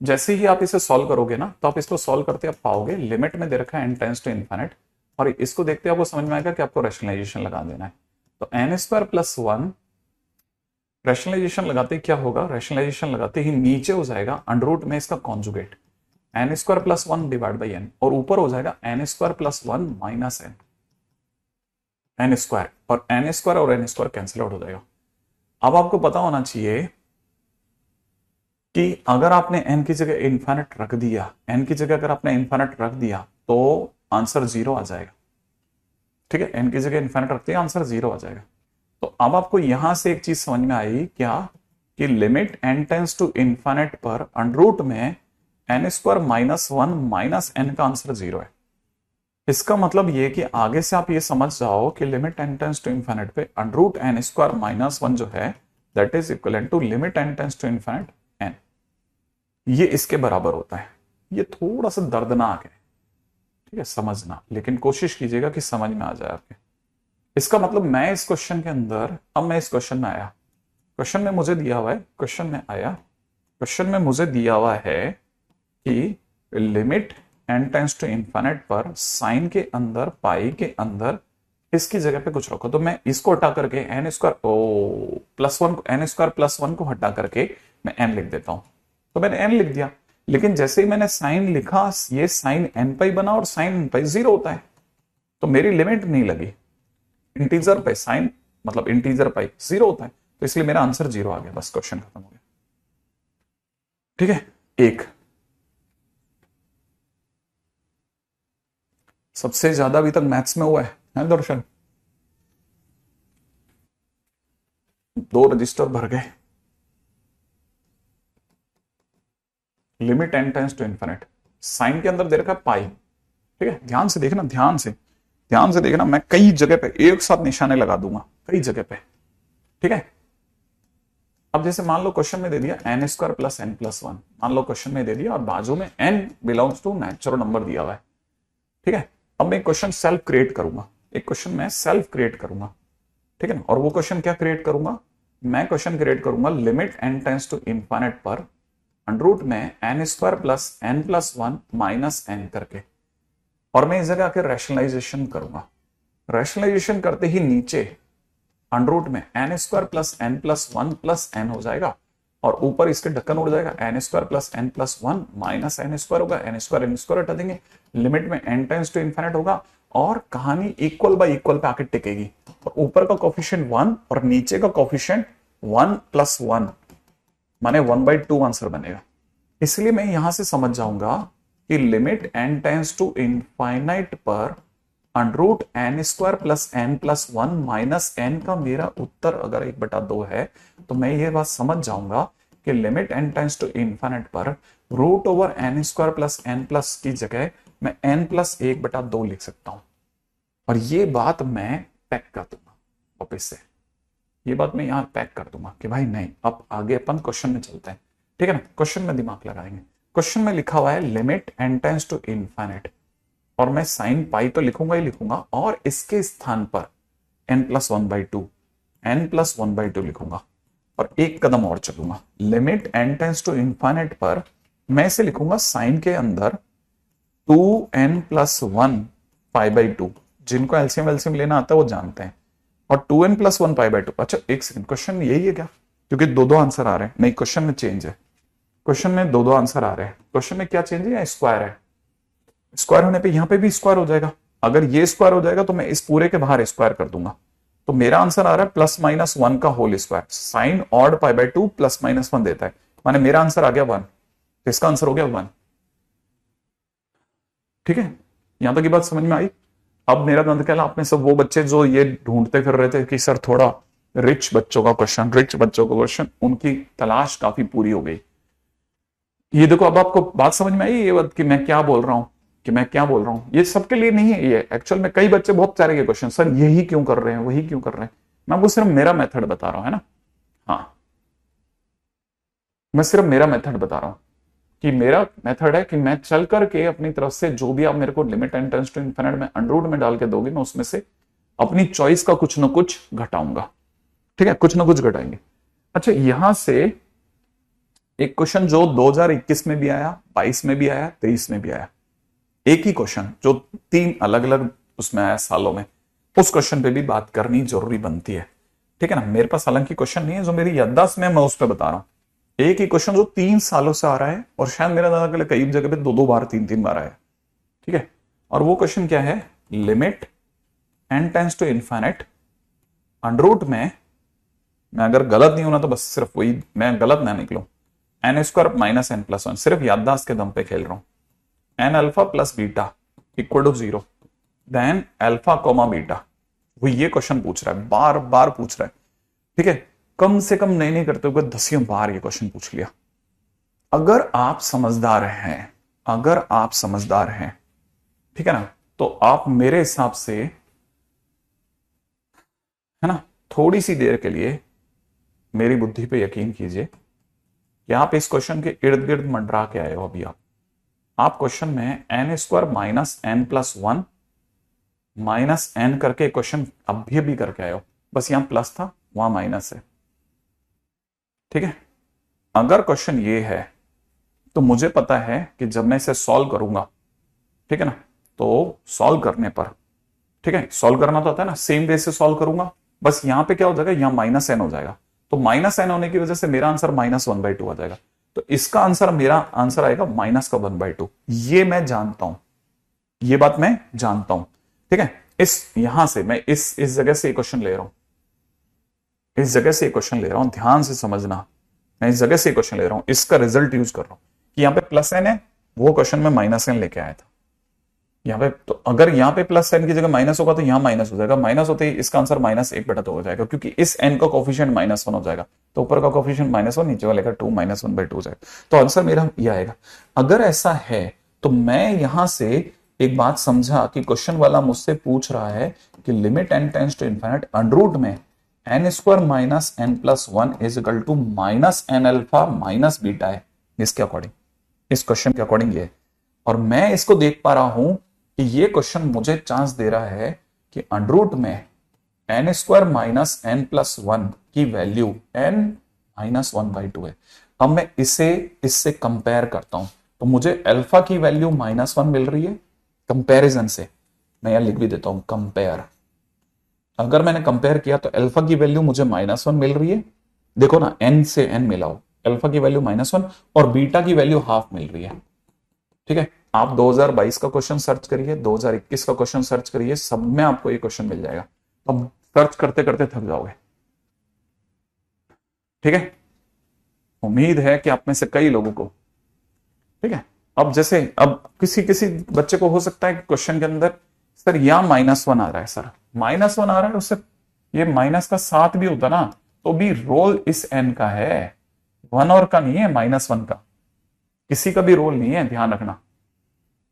जैसे ही आप इसे सॉल्व करोगे ना, तो आप इसको सॉल्व करते आप पाओगे लिमिट में दे रखा है एन टेंस टू इन्फिनिट, और इसको देखते आपको समझ में आएगा कि आपको रैशनलाइजेशन लगा देना है। तो n square plus one, rationalisation लगाते क्या होगा, रैशनलाइजेशन लगाते ही नीचे हो जाएगा अंडर रूट में इसका conjugate n square plus one divide by n, और ऊपर हो जाएगा n square plus one minus n, n square, और एन स्क्वायर और एन स्क्वायर कैंसिल आउट हो जाएगा। अब आपको पता होना चाहिए कि अगर आपने n की जगह इन्फिनिट रख दिया, n की जगह अगर आपने इन्फिनिट रख दिया तो आंसर जीरो आ जाएगा। ठीक है, n की जगह इन्फिनिट रखते हैं आंसर जीरो आ जाएगा। तो अब आपको यहां से एक चीज समझ में आई क्या, कि limit n tends to infinite पर अंडर रूट में n square minus one minus n का आंसर जीरो है। इसका मतलब ये कि आगे से आप ये समझ जाओ कि limit n tends to infinite पे under root n square minus one जो है that is equal to limit n tends to infinite n, ये इसके बराबर होता है। ये थोड़ा सा दर्दनाक है, ठीक है समझना, लेकिन कोशिश कीजिएगा कि समझ में आ जाए आपके। इसका मतलब मैं इस क्वेश्चन के अंदर, अब मैं इस क्वेश्चन में आया, क्वेश्चन में मुझे दिया हुआ है, क्वेश्चन में आया, क्वेश्चन में मुझे दिया हुआ है कि limit n tends to infinite पर साइन के अंदर पाई के अंदर इसकी जगह पे कुछ रखो, तो मैं इसको हटा करके एन स्क्वायर ओ plus one, n square plus one को हटा करके मैं एन लिख देता हूं, तो मैंने एन लिख दिया। लेकिन जैसे ही मैंने साइन लिखा, ये साइन एन पाई बना और साइन एन पाई जीरो होता है, तो मेरी लिमिट नहीं लगी, इंटीजर पे साइन मतलब इंटीजर पाई जीरो होता है, तो इसलिए मेरा आंसर जीरो आ गया, बस क्वेश्चन खत्म हो गया। ठीक है, एक सबसे ज्यादा अभी तक मैथ्स में हुआ है दर्शन, दो रजिस्टर भर गए। Limit n tends to infinite, sine के अंदर दे रखा है पाई, ठीक है, ध्यान से देखना, ध्यान से देखना, मैं कई जगह पे एक साथ निशाने लगा दूंगा, कई जगह पे। ठीक है, अब जैसे मान लो क्वेश्चन में दे दिया n square plus n plus one, मान लो क्वेश्चन में दे दिया और बाजू में n belongs to natural number दिया हुआ है। ठीक है, अब मैं क्वेश्चन सेल्फ क्रिएट करूंगा, एक क्वेश्चन मैं सेल्फ क्रिएट करूंगा, ठीक है ना, और वो क्वेश्चन क्या क्रिएट करूंगा, मैं क्वेश्चन क्रिएट करूंगा limit n tends to infinite पर अंडर रूट में n square plus n plus one minus n करके, और मैं इस जगह आकर रैशनलाइजेशन करूंगा। रैशनलाइजेशन करते ही नीचे अंडर रूट में n square plus n plus one plus n हो जाएगा, और ऊपर इसके ढक्कन उड़ जाएगा, n square plus n plus one minus n square होगा, एन स्क्वायर हटा देंगे, लिमिट में एन टेंस टू इन्फिनिट होगा, और कहानी इक्वल बाय इक्वल पे आके टिकेगी। और ऊपर का कोफिशिएंट 1 और नीचे का कोफिशिएंट 1 + 1 माने 1/2 आंसर बनेगा। इसलिए मैं यहां से समझ जाऊंगा कि limit n tends to infinite पर √n² + n+1 माइनस n का मेरा उत्तर अगर 1/2 है, तो मैं ये बात समझ जाऊंगा कि limit n tends to infinite पर √n² + n+ की जगह मैं n + 1/2 लिख सकता हूं। और ये बात मैं पैक कर दूंगा वापस से, ये बात मैं यहां पैक कर दूंगा कि भाई नहीं, अब आगे अपन क्वेश्चन में चलते हैं, ठीक है ना। क्वेश्चन में दिमाग लगाएंगे। क्वेश्चन में लिखा हुआ है limit n tends to infinite, और मैं साइन पाई तो लिखूंगा ही लिखूंगा, और इसके स्थान पर n + 1/2 लिखूंगा, और एक कदम और चलूंगा। Limit n tends to infinite पर मैं इसे लिखूंगा साइन के अंदर 2n + 1 π/2। जिनको एलसीएम वेलसीएम लेना आता है वो जानते हैं। और 2n + 1 π/2। अच्छा एक सेकंड, क्वेश्चन यही है क्या? क्योंकि दो आंसर आ रहे हैं। नहीं, क्वेश्चन में चेंज है। क्वेश्चन में दो आंसर आ रहे हैं। क्वेश्चन में क्या चेंज है? या स्क्वायर है। स्क्वायर होने पे यहां पे भी स्क्वायर हो जाएगा। अगर ये स्क्वायर हो जाएगा तो मैं इस पूरे के बाहर स्क्वायर कर दूंगा। तो मेरा आंसर आ रहा है +-1 का होल स्क्वायर। साइन ऑड π/2 +-1 देता है, माने मेरा आंसर आ गया 1। तो इसका आंसर हो गया 1। ठीक है, यहां तक की बात समझ में आई। अब मेरा ख्याल आप में सब वो बच्चे जो ये ढूंढते फिर रहे थे कि सर थोड़ा रिच बच्चों का क्वेश्चन, उनकी तलाश काफी पूरी हो गई। ये देखो, अब आपको बात समझ में आई ये बात कि मैं क्या बोल रहा हूं, ये सबके लिए नहीं है। ये एक्चुअल में कई बच्चे बहुत सारे क्वेश्चन, सर यही क्यों कर रहे हैं, वही क्यों कर रहे हैं। मैं आपको सिर्फ मेरा मेथड बता रहा हूं, है ना। हाँ, मैं सिर्फ मेरा मेथड बता रहा हूं कि मेरा मेथड है कि मैं चल करके अपनी तरफ से जो भी आप मेरे को limit n tends to infinite में √ में डाल के दोगे, मैं उसमें से अपनी चॉइस का कुछ ना कुछ घटाऊंगा। ठीक है, कुछ ना कुछ घटाएंगे। अच्छा, यहां से एक क्वेश्चन जो 2021 में भी आया, 22 में भी आया, 23 में भी आया, एक ही क्वेश्चन जो 3 अलग अलग उसमें आया सालों में, उस क्वेश्चन पे भी बात करनी जरूरी बनती है। ठीक है ना। मेरे पास हालांकि क्वेश्चन नहीं है, जो मेरी याददाश्त में मैं उस पर बता रहा हूं। एक ही क्वेश्चन जो 3 सालों से आ रहा है, और शायद मेरा दादा के लिए कई जगह पे 2 बार 3 बार आया। ठीक है, और वो क्वेश्चन क्या है? Limit n tends to infinite √ में, मैं अगर गलत नहीं होना तो बस सिर्फ वही, मैं गलत ना निकलूं, n² - n+1, सिर्फ याददाश्त के दम पे खेल रहा हूं। n α + β = 0, then α, β। वो ये क्वेश्चन पूछ रहा है, बार बार पूछ रहा है। ठीक है, कम से कम नहीं करते हुए 10 बार ये क्वेश्चन पूछ लिया। अगर आप समझदार हैं, ठीक है ना, तो आप मेरे हिसाब से, है ना, थोड़ी सी देर के लिए मेरी बुद्धि पे यकीन कीजिए कि आप इस क्वेश्चन के इर्द गिर्द मंडरा के आए हो। अभी आप क्वेश्चन में n² - n+1 -n करके क्वेश्चन अभी करके आए हो। बस यहां प्लस था, वहां माइनस है। ठीक है, अगर क्वेश्चन ये है तो मुझे पता है कि जब मैं इसे सॉल्व करूंगा, ठीक है ना, तो सॉल्व करने पर, ठीक है, सॉल्व करना तो आता है ना, सेम वे से सॉल्व करूंगा। बस यहां पे क्या हो जाएगा, यहां -n हो जाएगा। तो -n होने की वजह से मेरा आंसर -1/2 आ जाएगा। तो इसका आंसर, मेरा आंसर आएगा -1/2। ये मैं जानता हूं, ये बात मैं जानता हूं। ठीक है, यहां से मैं इस जगह से क्वेश्चन ले रहा हूं, ध्यान से समझना। मैं इस जगह से क्वेश्चन ले रहा हूं, इसका रिजल्ट यूज कर रहा हूं कि यहां पे +n है, वो क्वेश्चन में -n लेके आया था यहां पे। तो अगर यहां पे +n की जगह माइनस होगा तो यहां माइनस हो जाएगा। माइनस होते ही इसका आंसर -1/2 हो जाएगा, क्योंकि इस n का कोफिशिएंट -1 हो जाएगा। तो ऊपर का कोफिशिएंट -1, नीचे वाले का 2 -1/2 हो जाएगा। तो आंसर मेरा यह आएगा। अगर ऐसा है तो मैं यहां से एक बात समझा कि क्वेश्चन वाला मुझसे पूछ रहा है कि limit n tends to infinite √ में n² - n+1 = -n α - β है। इसके अकॉर्डिंग, इस क्वेश्चन के अकॉर्डिंग ये, और मैं इसको देख पा रहा हूं कि ये क्वेश्चन मुझे चांस दे रहा है कि √ में n² - n+1 की वैल्यू n-1/2 है। अब मैं इससे कंपेयर करता हूं, तो मुझे अल्फा की वैल्यू -1 मिल रही है। कंपैरिजन से मैं यहां लिख भी देता हूं, कंपेयर। अगर मैंने कंपेयर किया तो अल्फा की वैल्यू मुझे -1 मिल रही है। देखो ना, n से n मिलाओ, अल्फा की वैल्यू -1 और बीटा की वैल्यू ½ मिल रही है। ठीक है, आप 2022 का क्वेश्चन सर्च करिए, 2021 का क्वेश्चन सर्च करिए, सब में आपको ये क्वेश्चन मिल जाएगा। अब सर्च करते करते थक जाओगे। ठीक है, उम्मीद है कि आप में से कई लोगों को, ठीक है। अब जैसे अब किसी किसी बच्चे को हो सकता है कि क्वेश्चन के अंदर सर या -1 आ रहा है, सर -1 आ रहा है, उससे ये माइनस का 7 भी होता ना तो भी रोल इस एन का है, 1 और का नहीं है, -1 का, किसी का भी रोल नहीं है, ध्यान रखना।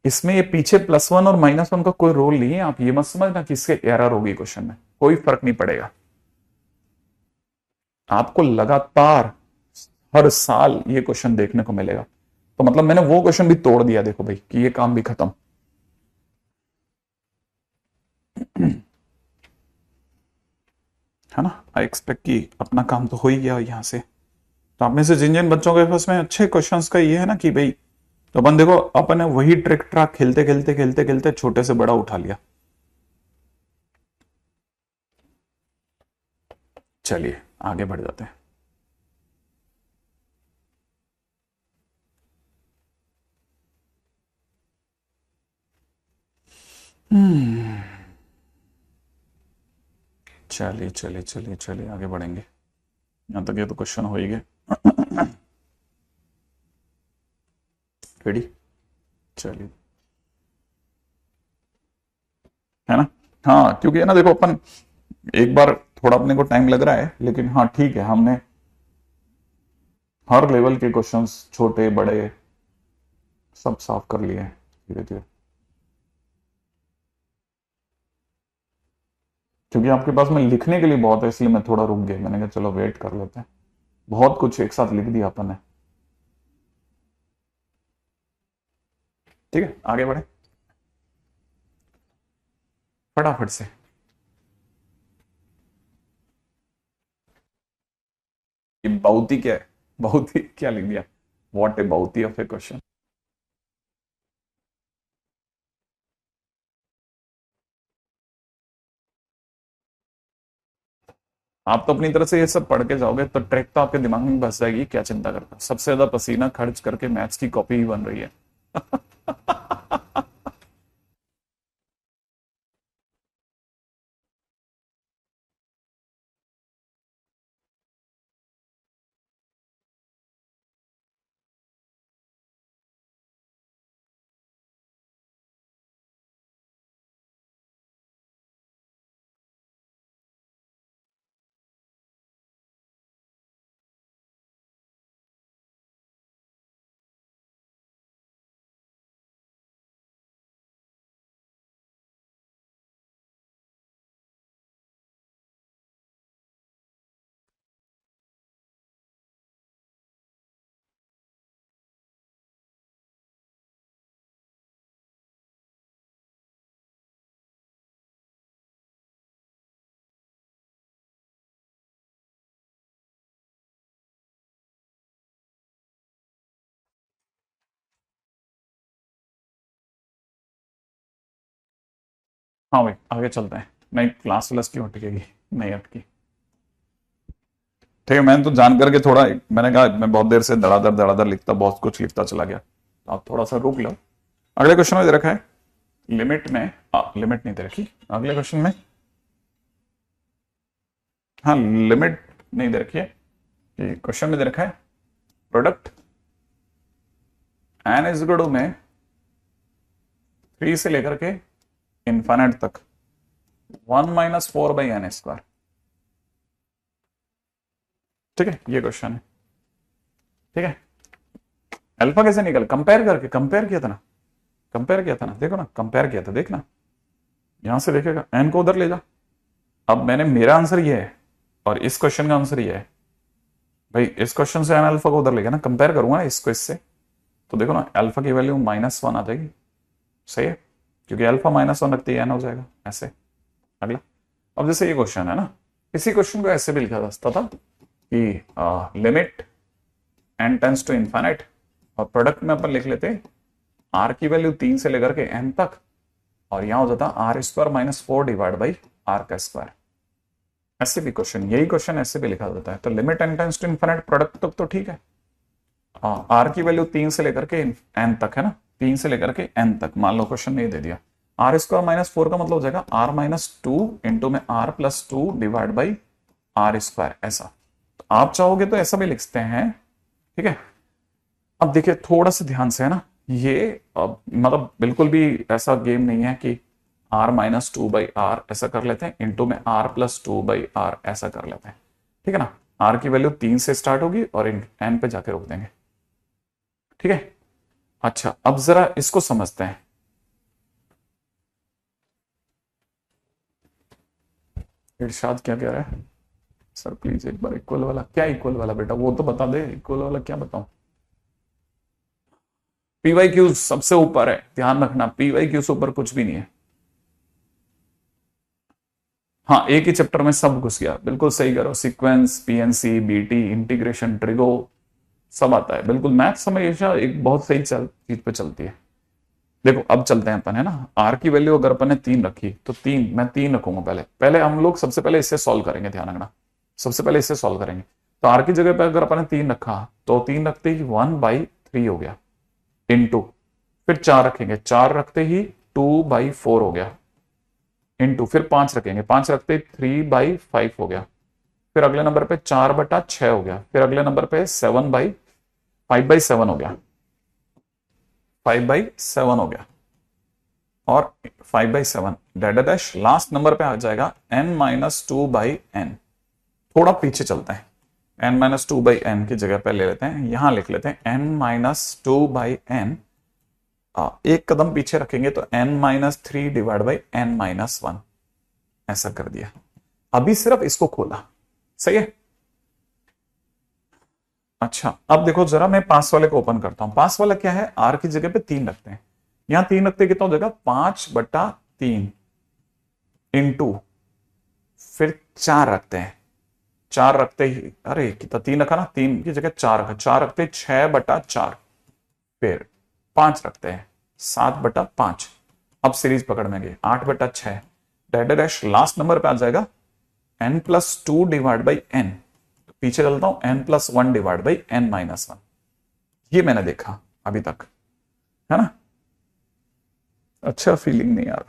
इसमें ये पीछे +1 और -1 का कोई रोल नहीं है। आप ये मत समझना कि इसके एरर होगी क्वेश्चन में, कोई फर्क नहीं पड़ेगा। आपको लगातार हर साल ये क्वेश्चन देखने को मिलेगा। तो मतलब मैंने वो क्वेश्चन भी तोड़ दिया, देखो भाई कि ये काम भी खत्म। है ना, आई एक्सपेक्ट कि अपना काम तो हो ही गया यहां से। तो आप में से जिन जिन बच्चों के पास में अच्छे क्वेश्चंस का ये है ना कि भाई, तो अपन देखो अपन ने वही ट्रिक ट्रैक खेलते खेलते खेलते खेलते छोटे से बड़ा उठा लिया। चलिए आगे बढ़ जाते हैं। चलिए चलिए चलिए चलिए आगे बढ़ेंगे। यहां तक ये तो क्वेश्चन हो ही गए। रेडी, चलिए, है ना। हाँ क्योंकि है ना, देखो अपन एक बार थोड़ा अपने को टाइम लग रहा है, लेकिन हाँ ठीक है, हमने हर लेवल के क्वेश्चंस छोटे बड़े सब साफ कर लिए हैं धीरे धीरे। क्योंकि आपके पास में लिखने के लिए बहुत है, इसलिए मैं थोड़ा रुक गया, मैंने कहा चलो वेट कर लेते हैं। बहुत कुछ एक साथ लिख दिया अपन ने। ठीक है आगे बढ़े फटाफट से। ये बहुत ही क्या है, बहुत ही क्या लिख दिया, व्हाट ए बहुत ही ऑफ ए क्वेश्चन। आप तो अपनी तरफ से ये सब पढ़ के जाओगे तो ट्रिक तो आपके दिमाग में बस जाएगी, क्या चिंता करता, सबसे ज्यादा पसीना खर्च करके मैथ्स की कॉपी ही बन रही है। हाँ भाई आगे चलते हैं। नहीं क्लास व्लास क्यों अटकेगी, नहीं अटकी। ठीक है, मैंने तो जान करके थोड़ा, मैंने कहा मैं बहुत देर से धड़ाधड़ धड़ाधड़ लिखता, बहुत कुछ लिखता चला गया, तो आप थोड़ा सा रोक लो। अगले क्वेश्चन में दे रखा है लिमिट में, लिमिट नहीं दे रखी अगले क्वेश्चन में। हाँ लिमिट नहीं दे रखी है, ये क्वेश्चन में दे रखा है product n is equal to में 3 से लेकर के इन्फाइनाइट तक 1 - 4/n²। ठीक है ये क्वेश्चन है। ठीक है, अल्फा कैसे निकल, कंपेयर करके, कंपेयर किया था ना, कंपेयर किया था ना, देखो ना कंपेयर किया था, देखना यहां से देखेगा, एन को उधर ले जा। अब मैंने, मेरा आंसर ये है और इस क्वेश्चन का आंसर ये है भाई, इस क्वेश्चन से एन अल्फा को उधर लेगा ना, कंपेयर करूंगा ना इसको इससे, तो देखो ना अल्फा की वैल्यू -1 आ जाएगी। सही है, क्योंकि अल्फा -1 रखते ही एन हो जाएगा ऐसे। अगला, अब जैसे ये क्वेश्चन है ना, इसी क्वेश्चन को ऐसे भी लिखा जा सकता था कि limit n tends to infinite, और प्रोडक्ट में अपन लिख लेते आर की वैल्यू 3 से लेकर के एन तक, और यहां हो जाता r² - 4 डिवाइड बाई आर का स्क्वायर। ऐसे भी क्वेश्चन, यही क्वेश्चन ऐसे भी लिखा जाता है। तो limit n tends to infinite product तक तो ठीक है, आर की वैल्यू 3 से लेकर के एन तक है ना, 3 से लेकर के n तक, मान लो क्वेश्चन ने दे दिया आर स्क्वायर माइनस 4 का मतलब हो जाएगा r माइनस 2 इंटू में r plus 2 divide by r square, ऐसा। तो आप चाहोगे तो ऐसा भी लिख सकते हैं, ठीक है। अब देखिए थोड़ा सा ध्यान से, है ना, ये अब मतलब बिल्कुल भी ऐसा गेम नहीं है कि r माइनस 2/r ऐसा कर लेते हैं इंटू में r प्लस 2/r ऐसा कर लेते हैं, ठीक है ना। r की वैल्यू 3 से स्टार्ट होगी और n पे जाके रोक देंगे, ठीक है। अच्छा अब जरा इसको समझते हैं। इरशाद क्या कह रहा है सर, प्लीज एक बार इक्वल वाला, क्या इक्वल वाला बेटा, वो तो बता दे, इक्वल वाला क्या बताऊं। पीवाई क्यू सबसे ऊपर है, ध्यान रखना, पीवाई क्यू से ऊपर कुछ भी नहीं है। हाँ एक ही चैप्टर में सब घुस गया, बिल्कुल सही करो, sequence, PNC, BT, integration, trigo, सब आता है बिल्कुल। मैथ्स हमेशा एक बहुत सही चीज पे चलती है। देखो अब चलते हैं अपन, है ना। आर की वैल्यू अगर अपन ने 3 रखी तो 3, मैं 3 रखूंगा पहले, पहले हम लोग सबसे पहले इससे सॉल्व करेंगे, ध्यान रखना, सबसे पहले इससे सॉल्व करेंगे। तो आर की जगह पे अगर अपन ने 3 रखा तो 3 रखते ही 1/3 हो गया, इंटू, फिर 4 रखेंगे, 4 रखते ही 2/4 हो गया, इंटू, फिर 5 रखेंगे, 5 रखते ही 3/5 हो गया, फिर अगले नंबर पे 4/6 हो गया, फिर अगले नंबर पे 5/7 हो गया, 5/7 हो गया, और 5/7 डैड डैश लास्ट नंबर पे आ जाएगा n-2/n। थोड़ा पीछे चलते हैं, n-2/n की जगह पे ले लेते हैं, यहां लिख लेते हैं n-2/n। एक कदम पीछे रखेंगे तो n-3 डिवाइड बाई n-1, ऐसा कर दिया। अभी सिर्फ इसको खोला, सही है। अच्छा अब देखो जरा, मैं पास वाले को ओपन करता हूं। पास वाला क्या है, आर की जगह पे 3 रखते हैं, यहां 3 रखते कितना हो जाएगा, 5/3 इंटू, फिर 4 रखते हैं, 4 रखते ही, अरे कितना 3 रखा ना, 3 की जगह 4 रखा, 4 रखते 6/4, फिर 5 रखते हैं, 7/5। अब सीरीज पकड़ में गए, 8/6 डैड डैश लास्ट नंबर पे आ जाएगा n+2 डिवाइड बाई n। पीछे चलता हूं, n+1 डिवाइड बाई n-1। ये मैंने देखा अभी तक, है ना। अच्छा फीलिंग नहीं यार।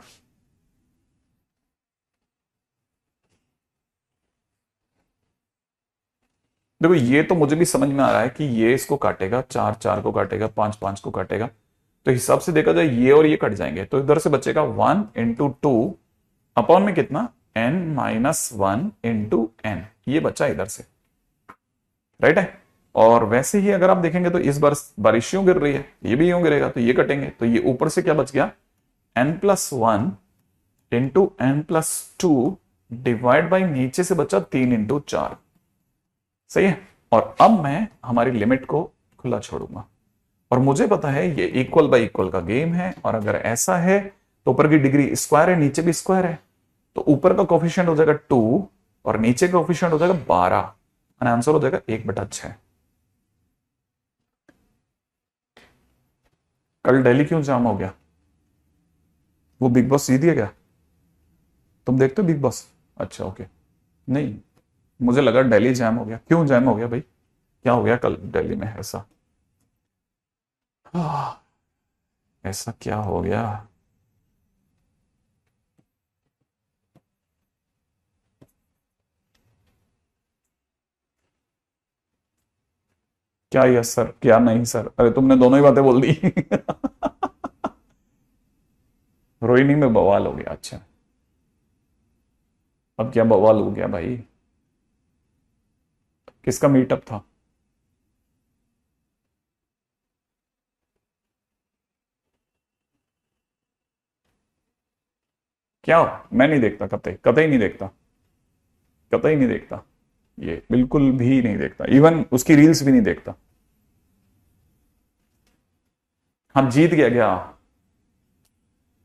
देखो ये तो मुझे भी समझ में आ रहा है कि ये इसको काटेगा, 4 4 को काटेगा, 5 5 को काटेगा, तो हिसाब से देखा जाए ये और ये कट जाएंगे, तो इधर से बचेगा 1 × 2 अपॉन में कितना, n-1 इंटू n, ये बचा इधर से, राइट है। और वैसे ही अगर आप देखेंगे तो इस बार बारिश यूं गिर रही है, ये भी यूं गिरेगा, तो ये कटेंगे, तो ये ऊपर से क्या बच गया, n+1 into n+2 divide by नीचे से बचा 3 × 4, सही है। और अब मैं हमारी लिमिट को खुला छोड़ूंगा, और मुझे पता है ये इक्वल बाय इक्वल का गेम है, और अगर ऐसा है तो ऊपर की डिग्री स्क्वायर है, नीचे भी स्क्वायर है, तो ऊपर का कोफिशिएंट हो जाएगा 2 और नीचे का कोफिशिएंट हो जाएगा 12, और आंसर हो जाएगा 1/6। कल दिल्ली क्यों जाम हो गया, वो बिग बॉस जीत गया, तुम देखते हो बिग बॉस? अच्छा ओके, नहीं मुझे लगा दिल्ली जैम हो गया। क्यों जैम हो गया भाई, क्या हो गया कल दिल्ली में ऐसा? ऐसा क्या हो गया? क्या यस सर, क्या नहीं सर, अरे तुमने दोनों ही बातें बोल दी। रोहिणी में बवाल हो गया, अच्छा अब क्या बवाल हो गया भाई, किसका मीटअप था? क्या, मैं नहीं देखता, कतई कतई नहीं देखता, कतई नहीं देखता, ये बिल्कुल भी नहीं देखता, इवन उसकी रील्स भी नहीं देखता। हाँ जीत गया क्या?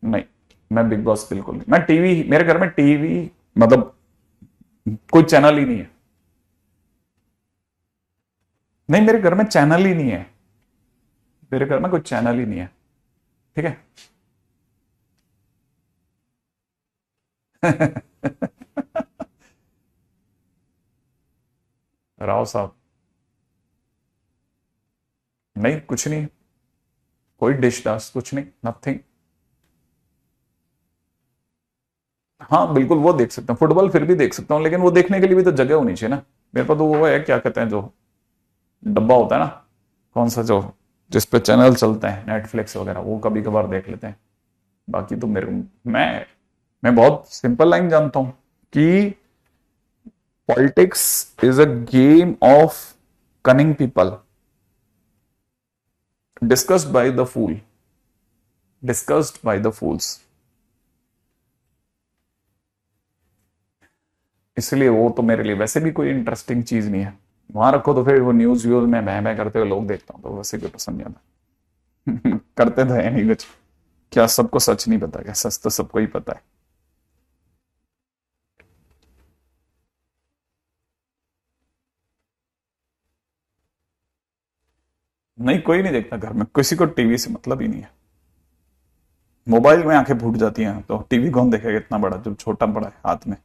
नहीं, मैं बिग बॉस बिल्कुल नहीं, मैं टीवी, मेरे घर में टीवी मतलब कोई चैनल ही नहीं है। नहीं मेरे घर में चैनल ही नहीं है, मेरे घर में कोई चैनल ही नहीं है, ठीक है। राव साहब, नहीं कुछ नहीं, कोई डिश डाश कुछ नहीं, नथिंग। हाँ बिल्कुल वो देख सकता हूँ, फुटबॉल फिर भी देख सकता हूँ, लेकिन वो देखने के लिए भी तो जगह होनी चाहिए ना। मेरे पास तो वो है, क्या कहते हैं जो डब्बा होता है ना, कौन सा जो जिस पे चैनल चलते हैं नेटफ्लिक्स वगैरह, वो कभी कभार देख लेते हैं। बाकी तो मेरे मैं बहुत सिंपल लाइन जानता हूं कि politics is a game of cunning people discussed by the fool, discussed by the fools. इसलिए वो तो मेरे लिए वैसे भी कोई इंटरेस्टिंग चीज नहीं है। वहां रखो तो फिर वो न्यूज व्यूज में बह बह करते हुए लोग देखता हूं, तो वैसे कोई पसंद नहीं आता। करते तो है नहीं कुछ, क्या सबको सच नहीं पता क्या? सच तो सबको ही पता है। नहीं कोई नहीं देखता घर में, किसी को टीवी से मतलब ही नहीं है। मोबाइल में आंखें फूट जाती हैं, तो टीवी कौन देखेगा इतना बड़ा जो छोटा बड़ा है हाथ में।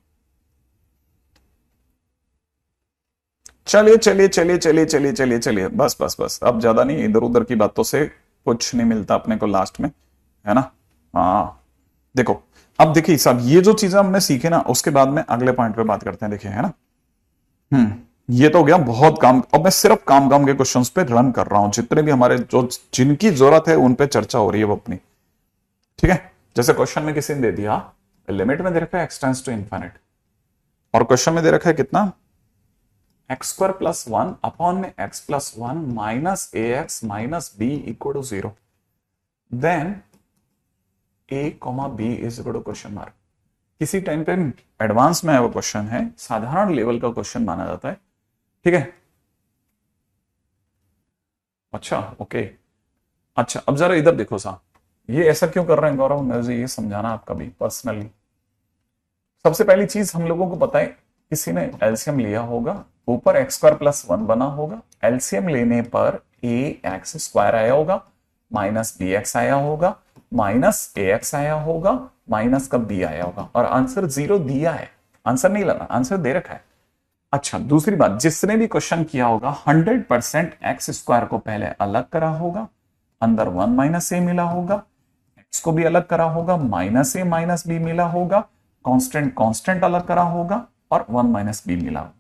चलिए चलिए चलिए चलिए चलिए चलिए चलिए, बस बस बस, अब ज्यादा नहीं, इधर उधर की बातों से कुछ नहीं मिलता अपने को लास्ट में, है ना। हाँ देखो, अब देखिए साहब, ये जो चीजें हमने सीखे ना, उसके बाद में अगले पॉइंट पे बात करते हैं, देखिए, है ना। ये तो हो गया बहुत काम। अब मैं सिर्फ काम काम के क्वेश्चंस पे रन कर रहा हूं, जितने भी हमारे जो जिनकी जरूरत है उन पे चर्चा हो रही है वो अपनी, ठीक है। जैसे क्वेश्चन में किसी ने दे दिया, लिमिट में दे रखा है एक्स टेंड्स टू इन्फिनिट, और क्वेश्चन में दे रखा है कितना, x square plus one upon में x plus one minus a x minus b equal to zero, then a comma b is equal to question mark. किसी टाइम पे advance में है वो क्वेश्चन है, साधारण लेवल का क्वेश्चन माना जाता है, ठीक है। अच्छा ओके, अच्छा अब जरा इधर देखो साहब, ये ऐसा क्यों कर रहे हैं गौरव, मुझे ये समझाना आपका भी पर्सनली। सबसे पहली चीज हम लोगों को पता है, किसी ने एलसीएम लिया होगा, ऊपर एक्स स्क्वायर प्लस वन बना होगा, एलसीएम लेने पर ए एक्स स्क्वायर आया होगा, माइनस बी एक्स आया होगा, माइनस ए एक्स आया होगा, माइनस का बी आया होगा, और आंसर जीरो दिया है। आंसर नहीं लगा, आंसर दे रखा है। अच्छा दूसरी बात, जिसने भी क्वेश्चन किया होगा 100% एक्स स्क्वायर को पहले अलग करा होगा, अंदर वन माइनस ए मिला होगा, एक्स को भी अलग करा होगा, माइनस ए माइनस बी मिला होगा, कांस्टेंट कांस्टेंट अलग करा होगा, और वन माइनस बी मिला होगा।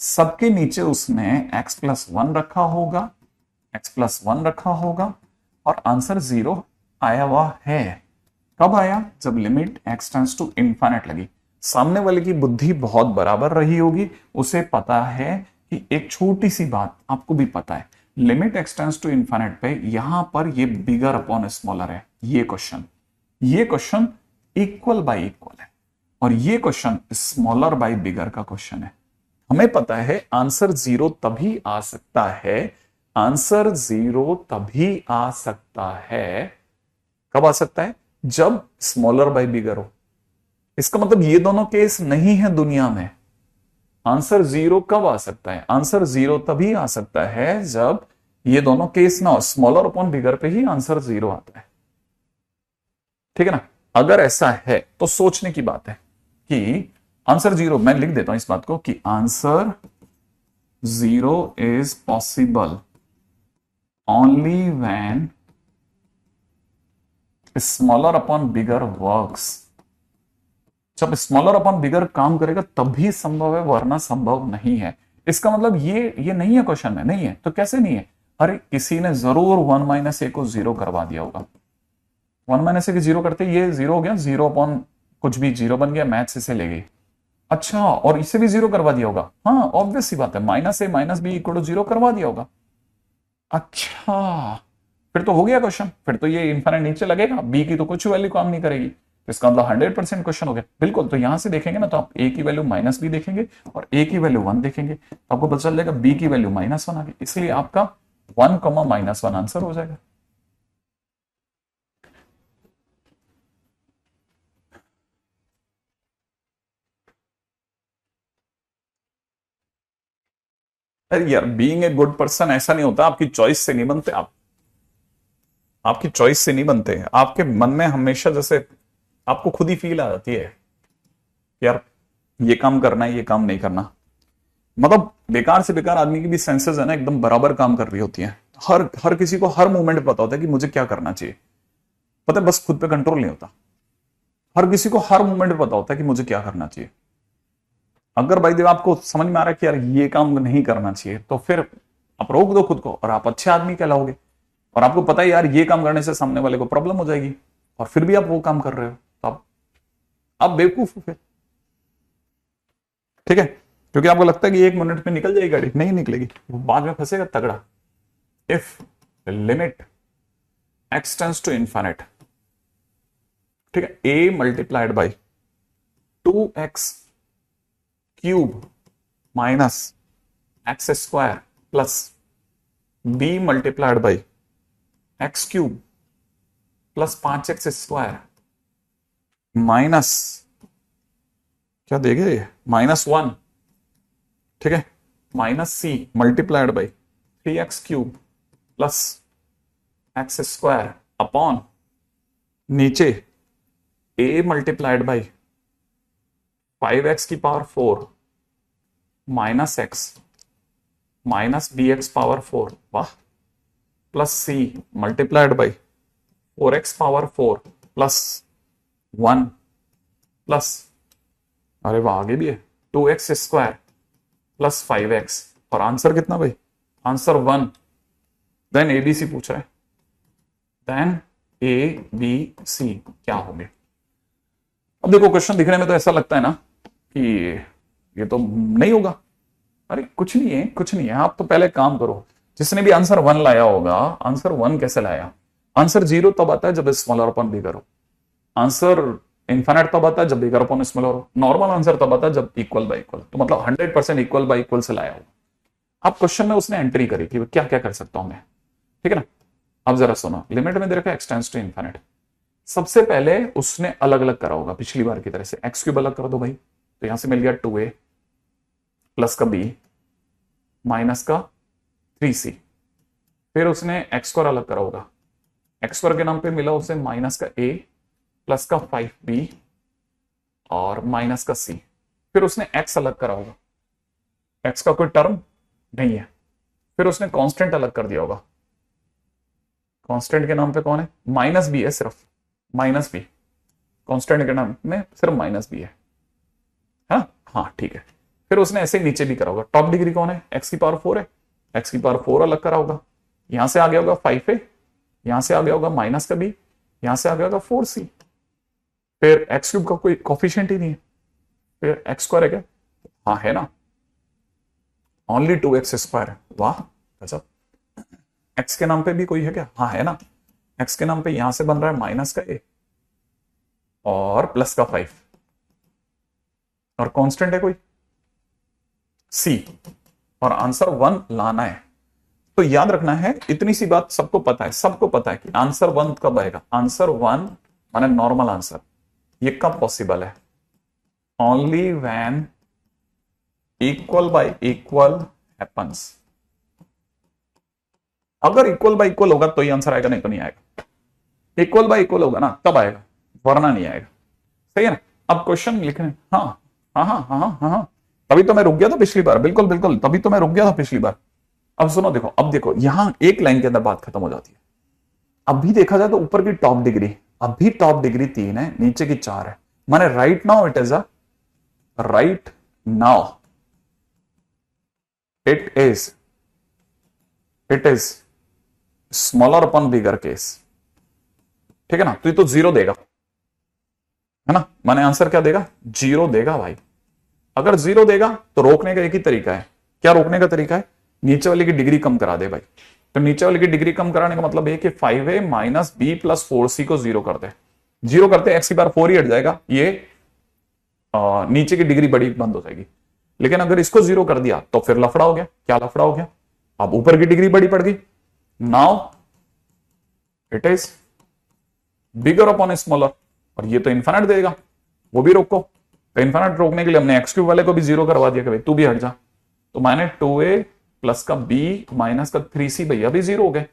सबके नीचे उसने एक्स प्लस वन रखा होगा, एक्स प्लस वन रखा होगा, और आंसर जीरो आया हुआ है। कब आया, जब limit x tends to infinite लगी। सामने वाले की बुद्धि बहुत बराबर रही होगी, उसे पता है कि एक छोटी सी बात आपको भी पता है, limit x tends to infinite पे यहां पर ये बिगर अपॉन स्मॉलर है। ये क्वेश्चन इक्वल बाय इक्वल है, और ये क्वेश्चन स्मॉलर बाय बिगर का क्वेश्चन है। हमें पता है आंसर जीरो तभी आ सकता है, आंसर जीरो तभी आ सकता है, कब आ सकता है, जब स्मॉलर बाय बिगर हो। इसका मतलब ये दोनों केस नहीं है दुनिया में। आंसर जीरो कब आ सकता है, आंसर जीरो तभी आ सकता है जब ये दोनों केस ना हो, स्मॉलर अपॉन बिगर पे ही आंसर जीरो आता है, ठीक है ना। अगर ऐसा है तो सोचने की बात है कि आंसर जीरो, मैं लिख देता हूं इस बात को कि answer zero is possible only when smaller upon bigger works. जब स्मॉलर अपॉन बिगर काम करेगा तभी संभव है, वरना संभव नहीं है। इसका मतलब ये नहीं है क्वेश्चन में, नहीं है तो कैसे नहीं है, अरे किसी ने जरूर वन माइनस ए को जीरो करवा दिया होगा। वन माइनस ए के जीरो करते ये जीरो हो गया, जीरो अपॉन कुछ भी जीरो बन गया, मैथ्स इसे ले गई। अच्छा, और इसे भी जीरो करवा दिया होगा, हाँ ऑब्वियस सी बात है, minus a minus b equal to zero करवा दिया होगा। अच्छा फिर तो हो गया क्वेश्चन, फिर तो ये इनफाइनाइट नीचे लगेगा, बी की तो कुछ वैल्यू काम नहीं करेगी, तो इसका मतलब 100% क्वेश्चन हो गया। बिल्कुल, तो यहां से देखेंगे ना तो आप ए की वैल्यू माइनस बी देखेंगे और ए की वैल्यू वन देखेंगे, तो आपको पता चल जाएगा बी की वैल्यू माइनस वन आ गई, इसलिए आपका one comma minus one answer हो जाएगा। अरे यार, बीइंग ए गुड पर्सन ऐसा नहीं होता, आपकी चॉइस से नहीं बनते आप, आपकी चॉइस से नहीं बनते हैं, आपके मन में हमेशा जैसे आपको खुद ही फील आ जाती है यार ये काम करना है, ये काम नहीं करना। मतलब बेकार से बेकार आदमी की भी सेंसेस है ना एकदम बराबर काम कर रही होती हैं, हर हर किसी को हर मोमेंट पता होता है कि मुझे क्या करना चाहिए, पता है, बस खुद पे कंट्रोल नहीं होता। हर किसी को हर मोमेंट पता होता है कि मुझे क्या करना चाहिए। अगर भाई देव आपको समझ में आ रहा है कि यार ये काम नहीं करना चाहिए, तो फिर आप रोक दो खुद को और आप अच्छे आदमी कहलाओगे। और आपको पता है यार ये काम करने से सामने वाले को प्रॉब्लम हो जाएगी, और फिर भी आप वो काम कर रहे हो, तो आप बेवकूफ हो फिर। ठीक है, क्योंकि आपको लगता है कि 1 मिनट में निकल जाएगी गाड़ी, नहीं निकलेगी, वो बाद में फंसेगा तगड़ा। If limit x tends to infinite, ठीक है, a multiplied by 2x cube minus x square plus b multiplied by x cube plus 5x square minus क्या देंगे -1, ठीक है, minus c multiplied by 3x cube plus x square upon नीचे a multiplied by 5x की power 4 minus x minus bx power 4, वाह, plus c multiplied by 4x power 4 plus 1 plus, अरे वाह आगे भी है, 2x स्क्वायर प्लस 5x, और answer कितना भाई, आंसर 1। देन ABC पूछ रहा है, देन ABC क्या होंगे। अब देखो क्वेश्चन दिखने में तो ऐसा लगता है ना कि ये तो नहीं होगा, अरे कुछ नहीं है, कुछ नहीं है। आप तो पहले काम करो, जिसने भी आंसर 1 लाया होगा, आंसर 1 कैसे लाया, आंसर 0 तब आता है जब स्मॉलर अपन बिगर हो, आंसर इनफाइनाइट तब आता है जब बिगर अपन स्मॉलर हो, नॉर्मल आंसर तब आता है जब इक्वल बाय इक्वल, तो मतलब 100% इक्वल बाय इक्वल से लाया होगा। अब क्वेश्चन में उसने एंट्री करी कि क्या क्या कर सकता हूं मैं, ठीक है ना। अब जरा सुनो, लिमिट में दे रखा है एक्स टेंड्स टू इनफिनिट। सबसे पहले उसने अलग अलग करा होगा पिछली बार की तरह से, एक्स क्यूब अलग कर दो भाई, तो यहां से मिल गया 2a प्लस का b माइनस का 3c। फिर उसने एक्स स्क्वायर अलग करा होगा, एक्स स्क्वायर के नाम पे मिला उसे माइनस का a प्लस का 5b और माइनस का c। फिर उसने x अलग करा होगा, x का कोई टर्म नहीं है। फिर उसने कांस्टेंट अलग कर दिया होगा, कांस्टेंट के नाम पे कौन है, माइनस बी है, सिर्फ माइनस बी, कांस्टेंट के नाम में सिर्फ माइनस बी है, हाँ ठीक है। फिर उसने ऐसे ही नीचे भी करा होगा, टॉप डिग्री कौन है, एक्स की पावर 4 है, एक्स की पावर 4 अलग करा होगा, यहां से आ गया होगा 5a, यहां से आ गया होगा माइनस का b, यहां से आ गया होगा 4c। फिर एक्स क्यूब का कोई कॉफिशिएंट ही नहीं है, फिर एक्स स्क्वायर है क्या, हाँ है ना, ओनली 2x स्क्वायर है, वाह गजब। एक्स के नाम पे भी कोई है क्या, हाँ है ना, एक्स के नाम पे यहां से बन रहा है माइनस का a और प्लस का 5, और कांस्टेंट है कोई c, और आंसर 1 लाना है। तो याद रखना है, इतनी सी बात सबको पता है, सबको पता है कि आंसर 1 कब आएगा, आंसर 1 माने नॉर्मल आंसर, ये कब पॉसिबल है, only when equal by equal happens. अगर इक्वल बाय इक्वल होगा तो ये आंसर आएगा, नहीं तो नहीं आएगा। इक्वल बाय इक्वल होगा ना तब आएगा, वरना नहीं आएगा, सही है ना। अब क्वेश्चन लिखने, हाँ हाँ हाँ हाँ हाँ हाँ, तभी तो मैं रुक गया था पिछली बार, बिल्कुल बिल्कुल, तभी तो मैं रुक गया था पिछली बार। अब सुनो, देखो अब देखो, यहां एक लाइन के अंदर बात खत्म हो जाती है। अभी देखा जाए तो ऊपर की टॉप डिग्री, अभी टॉप डिग्री 3 है, नीचे की 4 है, माने right now it is it is smaller upon bigger case, ठीक है ना। तो ये तो 0 देगा, है ना, माने आंसर क्या देगा, 0 देगा भाई। अगर 0 देगा तो रोकने का एक ही तरीका है, क्या रोकने का तरीका है, नीचे वाली की डिग्री कम करा दे भाई। तो नीचे वाली की डिग्री कम कराने का मतलब है कि 5a minus b plus 4c को 0 कर दे, 0 करते एक्स की बार 4 ही हट जाएगा, ये नीचे की डिग्री बड़ी बंद हो जाएगी। लेकिन अगर इसको 0 कर दिया तो फिर लफड़ा हो गया, क्या लफड़ा हो गया, अब ऊपर की डिग्री बड़ी पड़ गई, now it is bigger upon smaller, और ये तो इन्फिनिट देगा, वो भी रोको। तो इन्फिनिट रोकने के लिए हमने एक्स क्यूब वाले को भी 0 करवा दिया कि भाई तू भी हट जा, तो माइनस 2a प्लस का b माइनस का 3c, भैया भी 0 हो गए।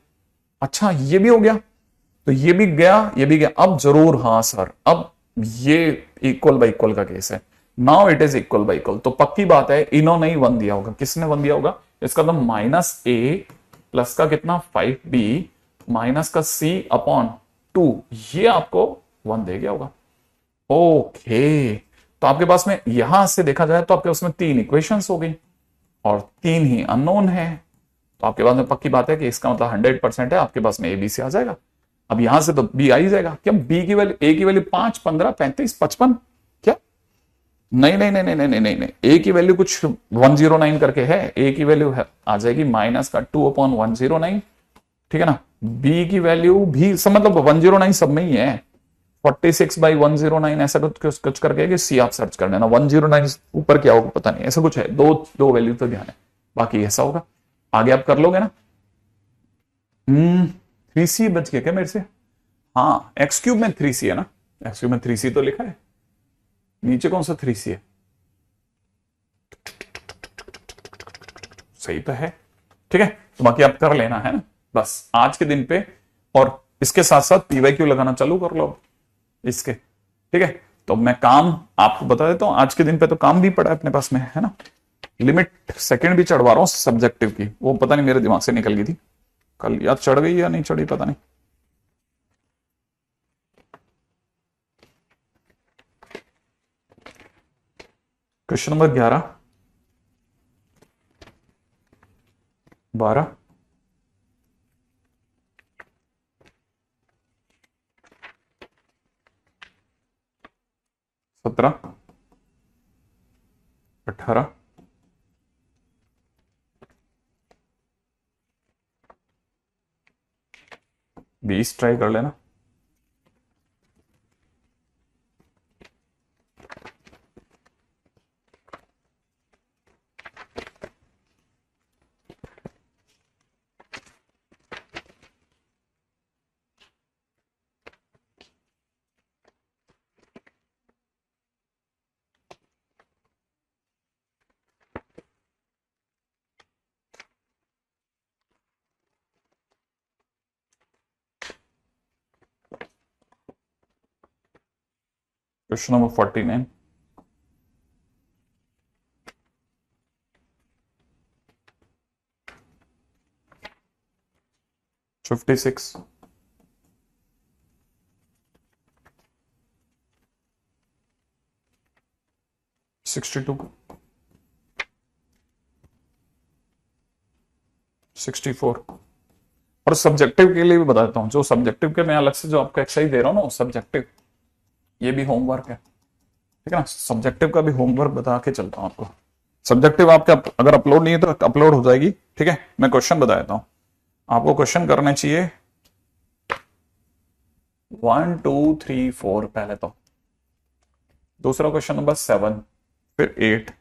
अच्छा ये भी हो गया, तो ये भी गया, ये भी गया। अब जरूर, हाँ सर, अब ये इक्वल बाय इक्वल का केस है, now it is equal by equal. तो पक्की बात है इन्होंने ही 1 दिया होगा, किसने 1 दिया होगा, इसका मतलब -a प्लस का कितना 5b माइनस का c अपॉन 2, ये आपको 1 दे गया होगा। ओके, तो आपके पास में यहां से देखा जाए तो आपके पास में 3 इक्वेशंस हो गई और 3 ही अननोन है। तो आपके पास में पक्की बात है कि इसका मतलब 100% है, आपके पास में ABC आ जाएगा। अब यहां से तो B आ ही जाएगा। क्या B की वैल्यू, A की वैल्यू 5, 15, 35, 55? क्या? नहीं नहीं नहीं नहीं नहीं नहीं नहीं, A की वैल्यू कुछ 109 करके है। A की वैल्यू आ जाएगी माइनस का 2/109, ठीक है ना। B की वैल्यू भी सब मतलब 109 सब में ही है, 46/109 ऐसा कुछ कुछ करके कि C आप सर्च कर लेना। 109 ऊपर क्या होगा पता नहीं, ऐसा कुछ है। दो दो वैल्यू तो ध्यान है, बाकी ऐसा होगा। आगे आप कर लोगे ना। 3C बच गया क्या मेरे से? हाँ, एक्स क्यूब में 3C है ना, एक्स क्यूब में 3C तो लिखा है, नीचे कौन सा 3C है? सही तो है, ठीक है। तो बाकी आप कर लेना है ना बस आज के दिन पे, और इसके साथ साथ PYQ लगाना चालू कर लो इसके, ठीक है। तो मैं काम आपको बता देता हूं, आज के दिन पे तो काम भी पड़ा है अपने पास में, है ना। लिमिट सेकंड भी चढ़वा रहा हूं सब्जेक्टिव की, वो पता नहीं मेरे दिमाग से निकल गई थी कल, या चढ़ गई या नहीं चढ़ी पता नहीं। क्वेश्चन नंबर 11, 12, 17, 18, 20 ट्राई कर लेना। Question number 49, 56, 62, 64। और सब्जेक्टिव के लिए भी बता देता हूं, जो सब्जेक्टिव के मैं अलग से जो आपको एक्सरसाइज दे रहा हूं ना, सब्जेक्टिव ये भी होमवर्क है, ठीक है ना। सब्जेक्टिव का भी होमवर्क बता के चलता हूं आपको। सब्जेक्टिव आपके अगर अपलोड नहीं है तो अपलोड हो जाएगी, ठीक है। मैं क्वेश्चन बता देता हूं आपको। क्वेश्चन करने चाहिए 1 2 3 4 पहले तो, दूसरा क्वेश्चन नंबर 7, फिर 8,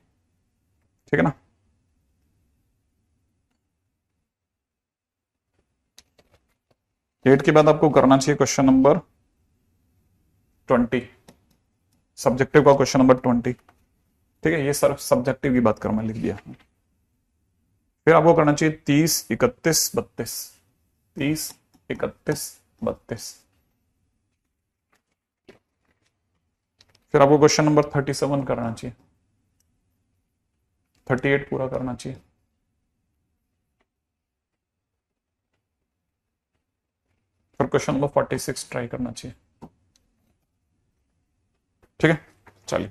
ठीक है ना। 8 के बाद आपको करना चाहिए क्वेश्चन नंबर 20, सब्जेक्टिव का क्वेश्चन नंबर 20, ठीक है। ये सर सब्जेक्टिव की बात कर मैं लिख दिया। फिर आपको करना चाहिए 30, 31, 32, 30, 31, 32। फिर आपको क्वेश्चन नंबर 37 करना चाहिए, 38 पूरा करना चाहिए। फिर क्वेश्चन नंबर 46 ट्राई करना चाहिए, ठीक है। चलिए।